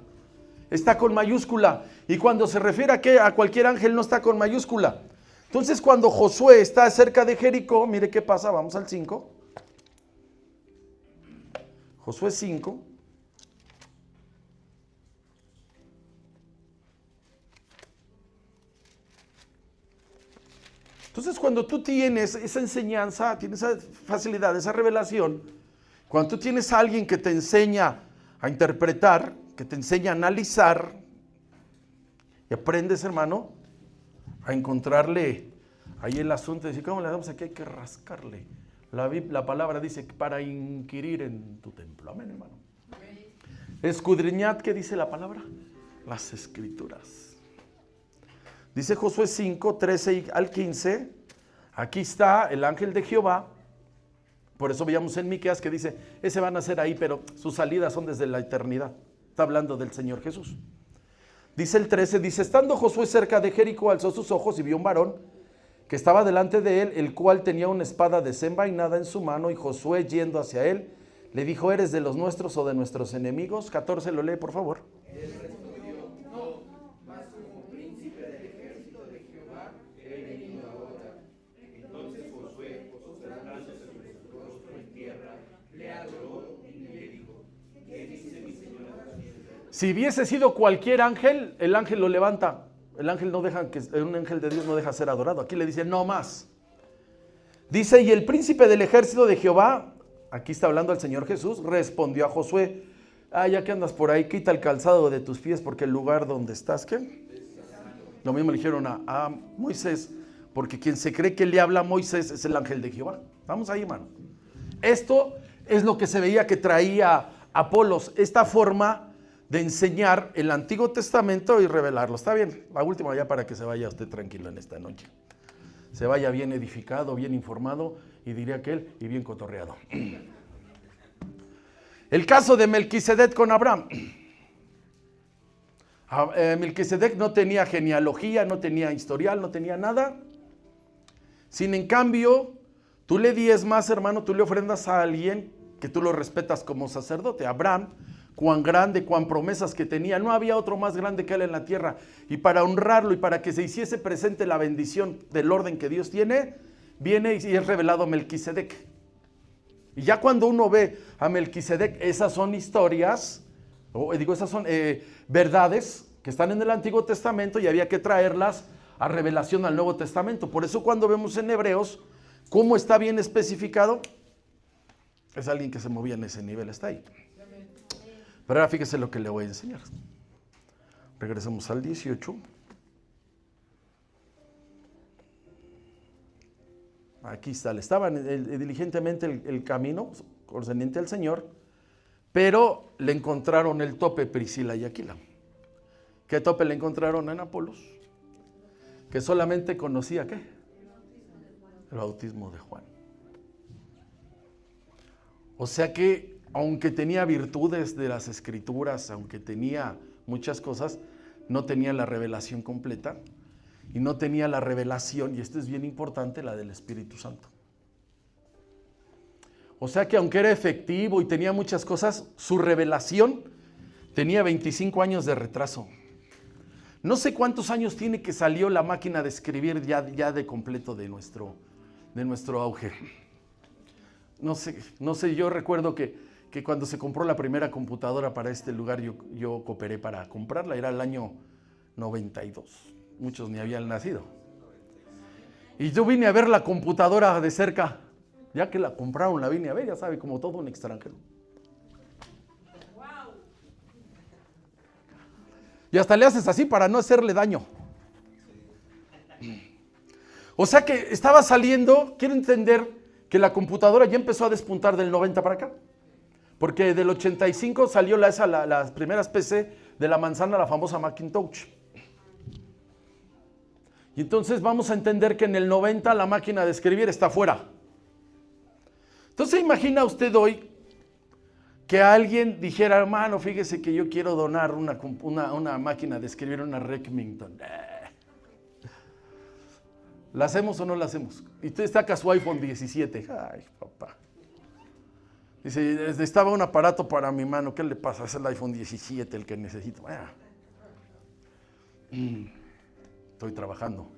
está con mayúscula. Y cuando se refiere a cualquier ángel, no está con mayúscula. Entonces, cuando Josué está cerca de Jericó, mire qué pasa, vamos al 5. Josué 5. Entonces, cuando tú tienes esa enseñanza, tienes esa facilidad, esa revelación, cuando tú tienes a alguien que te enseña a interpretar, que te enseña a analizar, y aprendes, hermano, a encontrarle ahí el asunto, de decir, ¿cómo le damos aquí? Hay que rascarle. La palabra dice, para inquirir en tu templo. Amén, hermano. Escudriñad, ¿qué dice la palabra? Las escrituras. Dice Josué 5, 13 al 15, aquí está el ángel de Jehová. Por eso veíamos en Miqueas que dice, ese van a ser ahí, pero sus salidas son desde la eternidad. Está hablando del Señor Jesús. Dice el 13, dice, estando Josué cerca de Jericó, alzó sus ojos y vio un varón que estaba delante de él, el cual tenía una espada desenvainada en su mano, y Josué, yendo hacia él, le dijo, ¿eres de los nuestros o de nuestros enemigos? 14, lo lee, por favor. Él respondió, no, mas como príncipe del ejército de Jehová he venido ahora. Entonces Josué, postrándose sobre su rostro en tierra, le adoró y le dijo, ¿qué dice mi señor? Si hubiese sido cualquier ángel, el ángel lo levanta. El ángel no deja, un ángel de Dios no deja ser adorado. Aquí le dice, no más. Dice, y el príncipe del ejército de Jehová, aquí está hablando el Señor Jesús, respondió a Josué, ya que andas por ahí, quita el calzado de tus pies, porque el lugar donde estás, ¿qué? Lo mismo le dijeron a Moisés, porque quien se cree que le habla a Moisés es el ángel de Jehová. Vamos ahí, hermano. Esto es lo que se veía que traía Apolos, esta forma de enseñar el Antiguo Testamento y revelarlo. Está bien, la última ya para que se vaya usted tranquilo en esta noche. Se vaya bien edificado, bien informado, y diría aquel, y bien cotorreado. El caso de Melquisedec con Abraham. Melquisedec no tenía genealogía, no tenía historial, no tenía nada. Sin en cambio, tú le diezmas, hermano, tú le ofrendas a alguien que tú lo respetas como sacerdote. Abraham, cuán grande, cuán promesas que tenía, no había otro más grande que él en la tierra, y para honrarlo y para que se hiciese presente la bendición del orden que Dios tiene, viene y es revelado Melquisedec. Y ya cuando uno ve a Melquisedec, esas son historias, esas son verdades que están en el Antiguo Testamento y había que traerlas a revelación al Nuevo Testamento. Por eso cuando vemos en Hebreos cómo está bien especificado, es alguien que se movía en ese nivel, está ahí. Pero ahora fíjese lo que le voy a enseñar. Regresemos al 18. Aquí está, le estaban diligentemente el camino concerniente al Señor, pero le encontraron el tope Priscila y Aquila. ¿Qué tope le encontraron en Apolos? Que solamente conocía, ¿qué? El bautismo de Juan. O sea que aunque tenía virtudes de las escrituras, aunque tenía muchas cosas, no tenía la revelación completa y no tenía la revelación, y esto es bien importante, la del Espíritu Santo. O sea que aunque era efectivo y tenía muchas cosas, su revelación tenía 25 años de retraso. No sé cuántos años tiene que salió la máquina de escribir ya de completo de nuestro auge. No sé, yo recuerdo que cuando se compró la primera computadora para este lugar, yo cooperé para comprarla, era el año 92. Muchos ni habían nacido. Y yo vine a ver la computadora de cerca. Ya que la compraron, la vine a ver, ya sabe, como todo un extranjero. Y hasta le haces así para no hacerle daño. O sea que estaba saliendo, quiero entender que la computadora ya empezó a despuntar del 90 para acá. Porque del 85 salió las primeras PC de la manzana, la famosa Macintosh. Y entonces vamos a entender que en el 90 la máquina de escribir está fuera. Entonces imagina usted hoy que alguien dijera, hermano, fíjese que yo quiero donar una máquina de escribir, una Remington. ¿La hacemos o no la hacemos? Y usted saca su iPhone 17. Ay, papá. Dice, estaba un aparato para mi mano. ¿Qué le pasa? Es el iPhone 17 el que necesito. Estoy trabajando.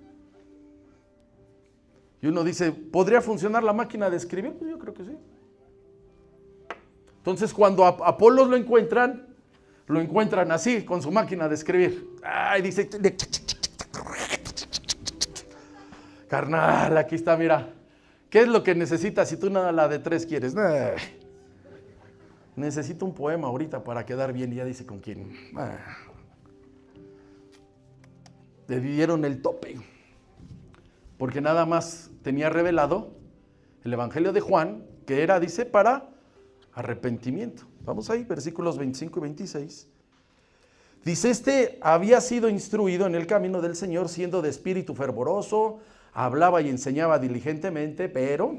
Y uno dice, ¿podría funcionar la máquina de escribir? Pues yo creo que sí. Entonces cuando Apolos lo encuentran así, con su máquina de escribir. Ay, dice, carnal, aquí está, mira. ¿Qué es lo que necesitas si tú nada la de 3 quieres? Necesito un poema ahorita para quedar bien. Y ya dice con quién. Le dieron el tope. Porque nada más tenía revelado el Evangelio de Juan, que era, dice, para arrepentimiento. Vamos ahí, versículos 25 y 26. Dice, este había sido instruido en el camino del Señor, siendo de espíritu fervoroso, hablaba y enseñaba diligentemente, pero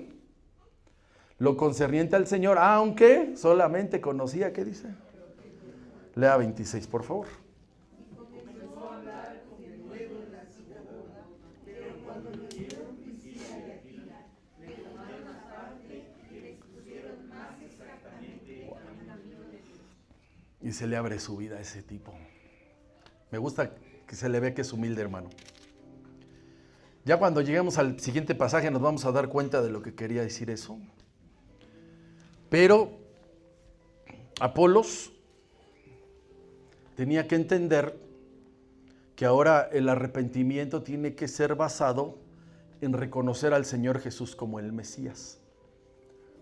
lo concerniente al Señor, aunque solamente conocía, ¿qué dice? Lea 26, por favor. Y se le abre su vida a ese tipo. Me gusta que se le ve que es humilde, hermano. Ya cuando lleguemos al siguiente pasaje nos vamos a dar cuenta de lo que quería decir eso. Pero Apolos tenía que entender que ahora el arrepentimiento tiene que ser basado en reconocer al Señor Jesús como el Mesías.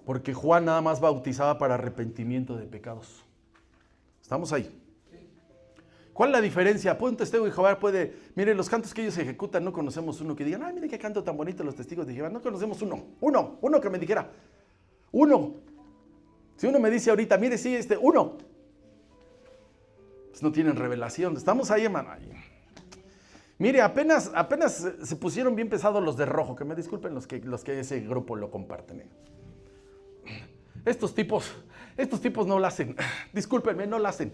Porque Juan nada más bautizaba para arrepentimiento de pecados. ¿Estamos ahí? ¿Cuál es la diferencia? Pues un testigo de Jehová puede... Mire, los cantos que ellos ejecutan, no conocemos uno que digan, ay, mire qué canto tan bonito los testigos de Jehová. No conocemos uno que me dijera. Uno. Si uno me dice ahorita, mire, sí, uno. Pues no tienen revelación. Estamos ahí, hermano. Mire, apenas se pusieron bien pesados los de rojo. Que me disculpen los que ese grupo lo comparten. Estos tipos no lo hacen. Discúlpenme, no lo hacen.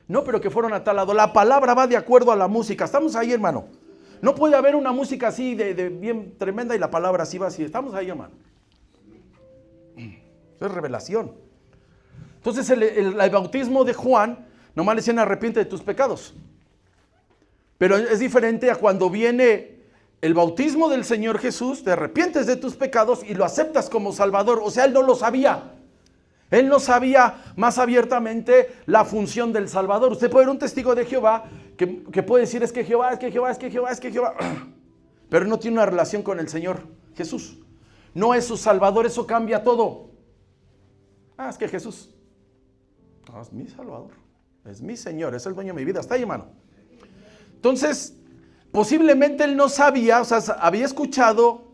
No, pero que fueron a tal lado. La palabra va de acuerdo a la música. Estamos ahí, hermano. No puede haber una música así de bien tremenda y la palabra así va así. Estamos ahí, hermano. Eso es revelación. Entonces el bautismo de Juan, nomás le decían arrepiente de tus pecados. Pero es diferente a cuando viene el bautismo del Señor Jesús, te arrepientes de tus pecados y lo aceptas como Salvador. O sea, él no lo sabía. Él no sabía más abiertamente la función del Salvador. Usted puede ver un testigo de Jehová que puede decir es que Jehová. Pero no tiene una relación con el Señor Jesús. No es su Salvador, eso cambia todo. Es que Jesús es mi Salvador. Es mi Señor, es el dueño de mi vida. Está ahí, hermano. Entonces, posiblemente él no sabía, o sea, había escuchado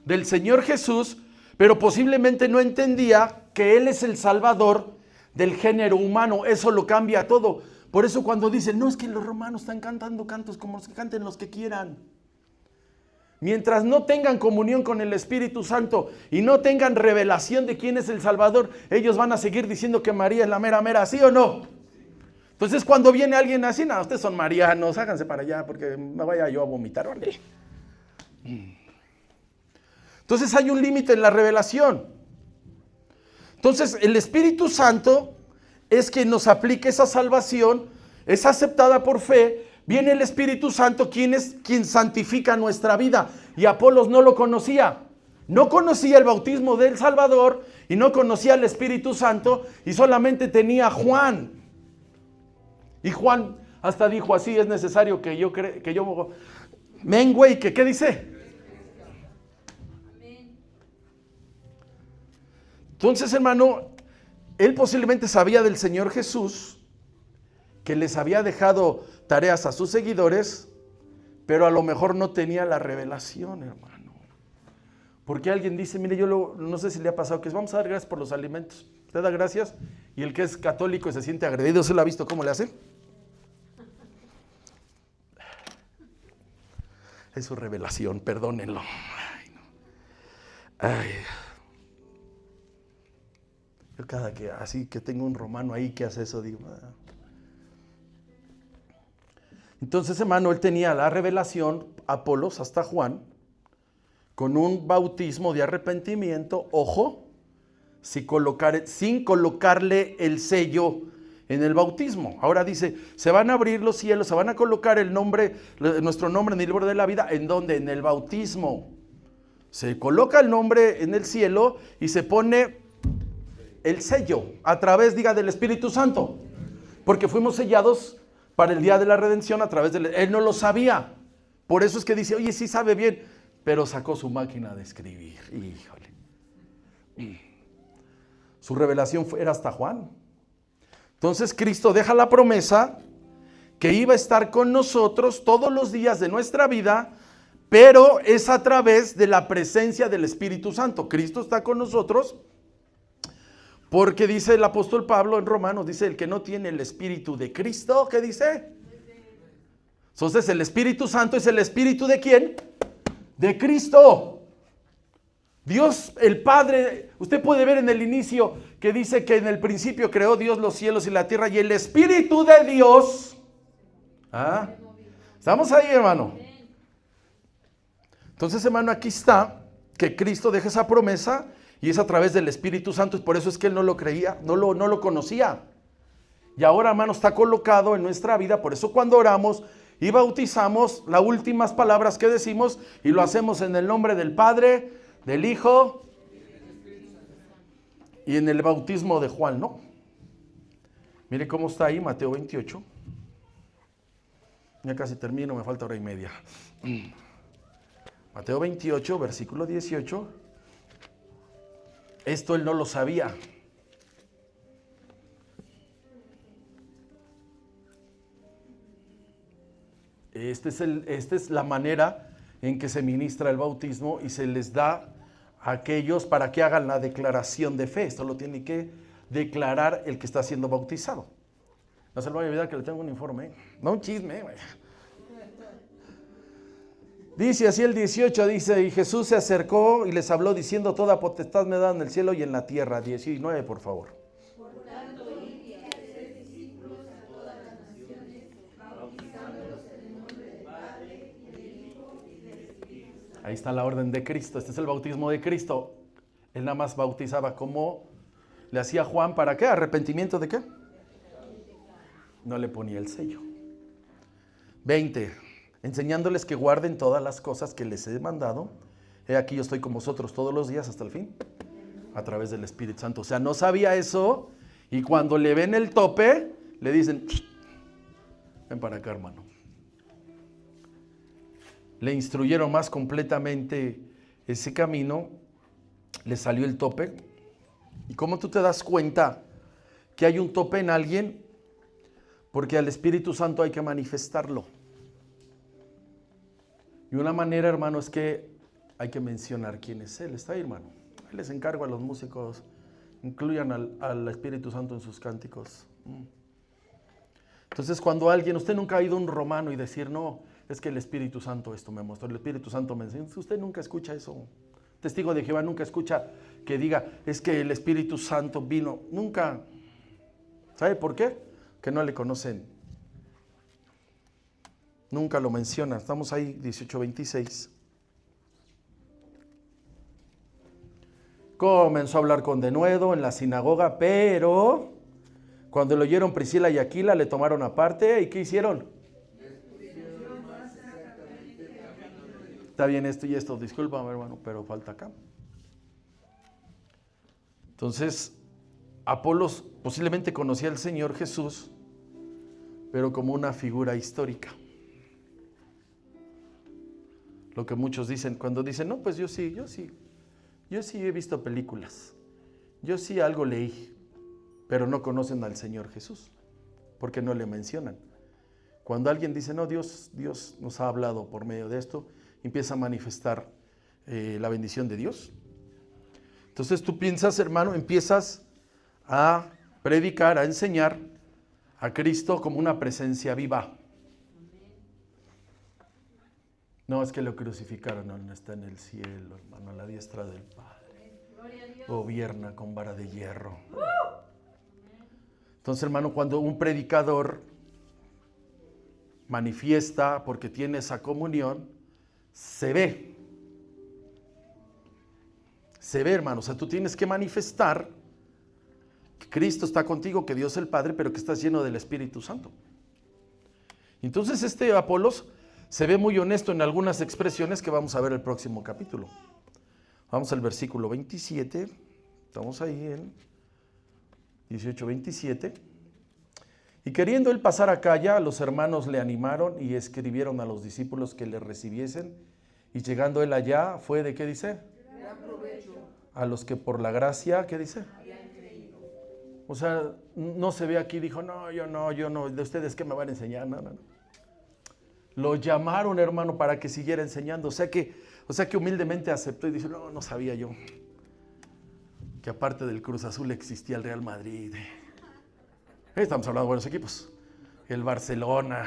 del Señor Jesús, pero posiblemente no entendía que Él es el Salvador del género humano. Eso lo cambia todo. Por eso cuando dicen, no, es que los romanos están cantando cantos como los que canten los que quieran. Mientras no tengan comunión con el Espíritu Santo y no tengan revelación de quién es el Salvador, ellos van a seguir diciendo que María es la mera mera, ¿sí o no? Entonces cuando viene alguien así, no, ustedes son marianos, háganse para allá porque me vaya yo a vomitar. ¿Vale? Entonces hay un límite en la revelación. Entonces el Espíritu Santo es quien nos aplica esa salvación, es aceptada por fe. Viene el Espíritu Santo, quien santifica nuestra vida. Y Apolos no lo conocía. No conocía el bautismo del Salvador y no conocía el Espíritu Santo y solamente tenía a Juan. Y Juan Hasta dijo así, es necesario que yo mengue y que, ¿qué dice? Entonces, hermano, él posiblemente sabía del Señor Jesús, que les había dejado tareas a sus seguidores, pero a lo mejor no tenía la revelación, hermano. Porque alguien dice, mire, no sé si le ha pasado que es, vamos a dar gracias por los alimentos. Usted da gracias y el que es católico y se siente agredido, ¿se lo ha visto cómo le hace? Es su revelación, perdónenlo. Ay, no. Ay. Yo cada que así que tengo un romano ahí que hace eso, digo. Entonces, hermano, él tenía la revelación, Apolos hasta Juan, con un bautismo de arrepentimiento, ojo, sin colocarle el sello en el bautismo. Ahora dice, se van a abrir los cielos, se van a colocar nuestro nombre en el libro de la vida. ¿En dónde? En el bautismo. Se coloca el nombre en el cielo y se pone el sello a través, diga, del Espíritu Santo. Porque fuimos sellados para el día de la redención a través de él no lo sabía. Por eso es que dice, oye, sí sabe bien, pero sacó su máquina de escribir. Híjole. Su revelación era hasta Juan. Entonces Cristo deja la promesa que iba a estar con nosotros todos los días de nuestra vida, pero es a través de la presencia del Espíritu Santo. Cristo está con nosotros porque dice el apóstol Pablo en Romanos, dice, el que no tiene el Espíritu de Cristo, ¿qué dice? Entonces el Espíritu Santo es el Espíritu ¿de quién? De Cristo. Dios, el Padre, usted puede ver en el inicio que dice que en el principio creó Dios los cielos y la tierra y el Espíritu de Dios. ¿Ah? ¿Estamos ahí, hermano? Entonces, hermano, aquí está que Cristo deja esa promesa y es a través del Espíritu Santo, y por eso es que él no lo creía, no lo conocía. Y ahora, hermano, está colocado en nuestra vida, por eso cuando oramos y bautizamos, las últimas palabras que decimos, y lo hacemos en el nombre del Padre, del Hijo y en el bautismo de Juan, ¿no? Mire cómo está ahí Mateo 28. Ya casi termino, me falta hora y media. Mateo 28, versículo 18. Esto él no lo sabía. Esta es la manera en que se ministra el bautismo y se les da a aquellos para que hagan la declaración de fe. Esto lo tiene que declarar el que está siendo bautizado. No se le vaya a olvidar que le tengo un informe, no un chisme. Dice así el 18, dice, y Jesús se acercó y les habló diciendo, toda potestad me da en el cielo y en la tierra. 19, por favor. Por tanto, id y haced discípulos a todas las naciones, bautizándolos en el nombre del Padre, y del Hijo, y del Espíritu Santo. Ahí está la orden de Cristo, este es el bautismo de Cristo. Él nada más bautizaba como le hacía Juan, ¿para qué? ¿Arrepentimiento de qué? No le ponía el sello. 20. Enseñándoles que guarden todas las cosas que les he mandado. He aquí yo estoy con vosotros todos los días hasta el fin, a través del Espíritu Santo. O sea, no sabía eso, y cuando le ven el tope, le dicen, ven para acá, hermano. Le instruyeron más completamente ese camino, le salió el tope. ¿Y cómo tú te das cuenta que hay un tope en alguien? Porque al Espíritu Santo hay que manifestarlo. Y una manera, hermano, es que hay que mencionar quién es Él. ¿Está ahí, hermano? Ahí les encargo a los músicos, incluyan al Espíritu Santo en sus cánticos. Entonces, cuando usted nunca ha ido a un romano y decir, no, es que el Espíritu Santo esto me mostró, el Espíritu Santo me enseñó. Usted nunca escucha eso. Testigo de Jehová nunca escucha que diga, es que el Espíritu Santo vino. Nunca. ¿Sabe por qué? Que no le conocen. Nunca lo menciona. Estamos ahí, 18:26. Comenzó a hablar con denuedo en la sinagoga, pero cuando lo oyeron Priscila y Aquila, le tomaron aparte. ¿Y qué hicieron? Está bien esto y esto, discúlpame, hermano, pero falta acá. Entonces, Apolos posiblemente conocía al Señor Jesús, pero como una figura histórica. Lo que muchos dicen cuando dicen, no, pues yo sí he visto películas, yo sí algo leí, pero no conocen al Señor Jesús, porque no le mencionan. Cuando alguien dice, no, Dios nos ha hablado por medio de esto, empieza a manifestar la bendición de Dios. Entonces tú piensas, hermano, empiezas a predicar, a enseñar a Cristo como una presencia viva. No, es que lo crucificaron, no está en el cielo, hermano, a la diestra del Padre. Gobierna con vara de hierro. Entonces, hermano, cuando un predicador manifiesta porque tiene esa comunión, se ve, hermano. O sea, tú tienes que manifestar que Cristo está contigo, que Dios es el Padre, pero que estás lleno del Espíritu Santo. Entonces, este Apolos se ve muy honesto en algunas expresiones que vamos a ver el próximo capítulo. Vamos al versículo 27, estamos ahí en 18-27. Y queriendo él pasar acá ya, los hermanos le animaron y escribieron a los discípulos que le recibiesen. Y llegando él allá, fue de, ¿qué dice? Gran provecho. A los que por la gracia, ¿qué dice? Habían creído. O sea, no se ve aquí, dijo, no, yo no, de ustedes ¿qué me van a enseñar? No. Lo llamaron, hermano, para que siguiera enseñando. O sea que humildemente aceptó y dice, no sabía yo que aparte del Cruz Azul existía el Real Madrid. Estamos hablando de buenos equipos. El Barcelona,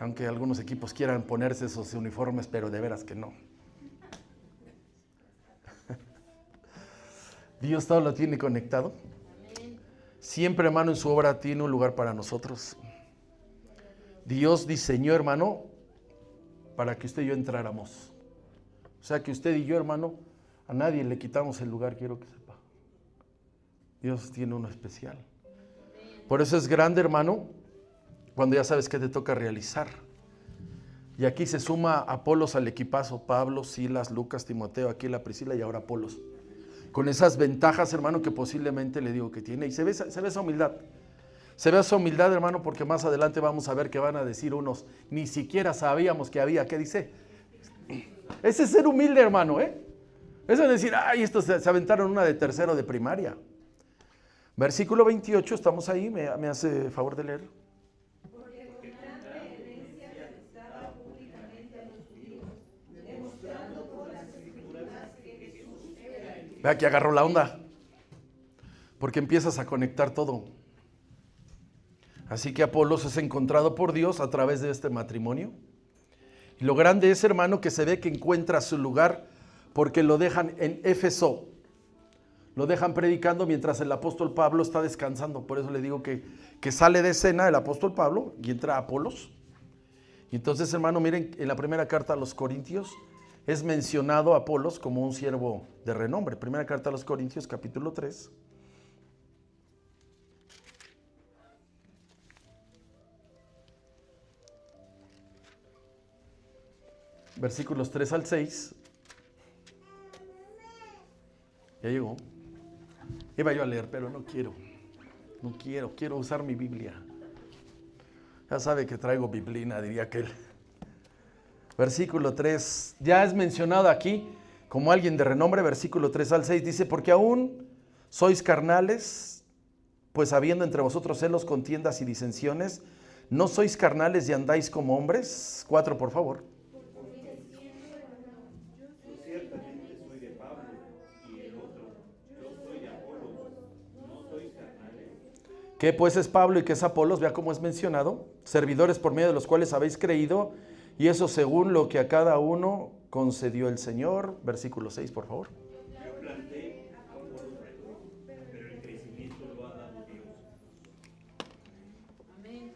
aunque algunos equipos quieran ponerse esos uniformes, pero de veras que no. Dios todo lo tiene conectado. Siempre, hermano, en su obra tiene un lugar para nosotros. Dios diseñó, hermano, para que usted y yo entráramos. O sea que usted y yo, hermano, a nadie le quitamos el lugar, quiero que sepa. Dios tiene uno especial. Por eso es grande, hermano, cuando ya sabes qué te toca realizar. Y aquí se suma Apolos al equipazo, Pablo, Silas, Lucas, Timoteo, aquí la Priscila y ahora Apolos. Con esas ventajas, hermano, que posiblemente le digo que tiene. Y se ve esa humildad. Se ve esa humildad, hermano, porque más adelante vamos a ver que van a decir unos, ni siquiera sabíamos que había. ¿Qué dice? Ese es ser humilde, hermano, ¿eh? Eso es decir, ay, estos se aventaron una de tercero de primaria. Versículo 28, estamos ahí, me hace favor de leer. Porque con gran vehemencia protestaba públicamente a los judíos, demostrando por las escrituras que Jesús era el Cristo. Vea que agarró la onda, porque empiezas a conectar todo. Así que Apolos es encontrado por Dios a través de este matrimonio. Y lo grande es, hermano, que se ve que encuentra su lugar porque lo dejan en Éfeso. Lo dejan predicando mientras el apóstol Pablo está descansando. Por eso le digo que sale de escena el apóstol Pablo y entra Apolos. Y entonces, hermano, miren, en la primera carta a los Corintios es mencionado Apolos como un siervo de renombre. Primera carta a los Corintios, capítulo 3. Versículos 3 al 6. Ya llegó. Iba yo a leer, pero no quiero usar mi Biblia. Ya sabe que traigo biblina, diría aquel. Versículo 3, ya es mencionado aquí como alguien de renombre, versículo 3 al 6, dice, porque aún sois carnales, pues habiendo entre vosotros celos, contiendas y disensiones, ¿no sois carnales y andáis como hombres? 4, por favor. ¿Qué pues es Pablo y qué es Apolos? Vea cómo es mencionado. Servidores por medio de los cuales habéis creído, y eso según lo que a cada uno concedió el Señor. Versículo 6, por favor. Yo planté, Apolos regó, pero el crecimiento lo ha dado Dios. Amén.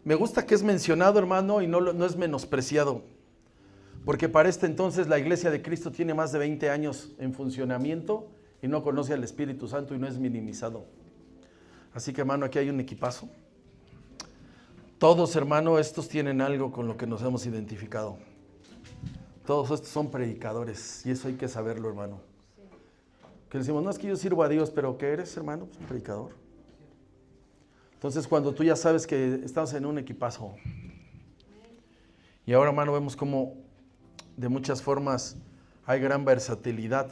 Me gusta que es mencionado, hermano, y no es menospreciado. Porque para este entonces la Iglesia de Cristo tiene más de 20 años en funcionamiento y no conoce al Espíritu Santo y no es minimizado. Así que, hermano, aquí hay un equipazo. Todos, hermano, estos tienen algo con lo que nos hemos identificado. Todos estos son predicadores y eso hay que saberlo, hermano. Que decimos, no es que yo sirvo a Dios, pero ¿qué eres, hermano? Pues un predicador. Entonces, cuando tú ya sabes que estamos en un equipazo. Y ahora, hermano, vemos cómo de muchas formas hay gran versatilidad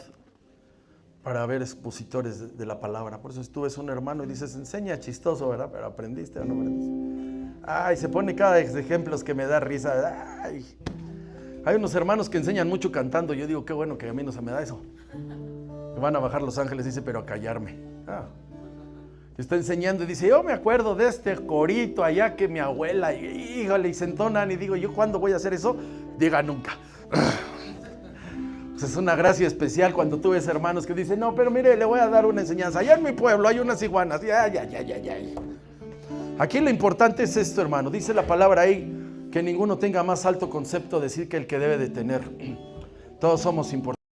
para ver expositores de la palabra. Por eso tú ves un hermano y dices, enseña chistoso, ¿verdad? Pero ¿aprendiste o no aprendiste? Ay, se pone cada ejemplos que me da risa. Ay. Hay unos hermanos que enseñan mucho cantando. Yo digo, qué bueno que a mí no se me da eso. Me van a bajar los ángeles, dice, pero a callarme. Está enseñando y dice, yo me acuerdo de este corito allá que mi abuela, híjole, y se entonan. Y digo, ¿yo cuándo voy a hacer eso? Diga nunca. Pues es una gracia especial cuando tú ves hermanos que dicen, no, pero mire, le voy a dar una enseñanza. Allá en mi pueblo hay unas iguanas. Ya. Aquí lo importante es esto, hermano. Dice la palabra ahí que ninguno tenga más alto concepto de decir que el que debe de tener. Todos somos importantes.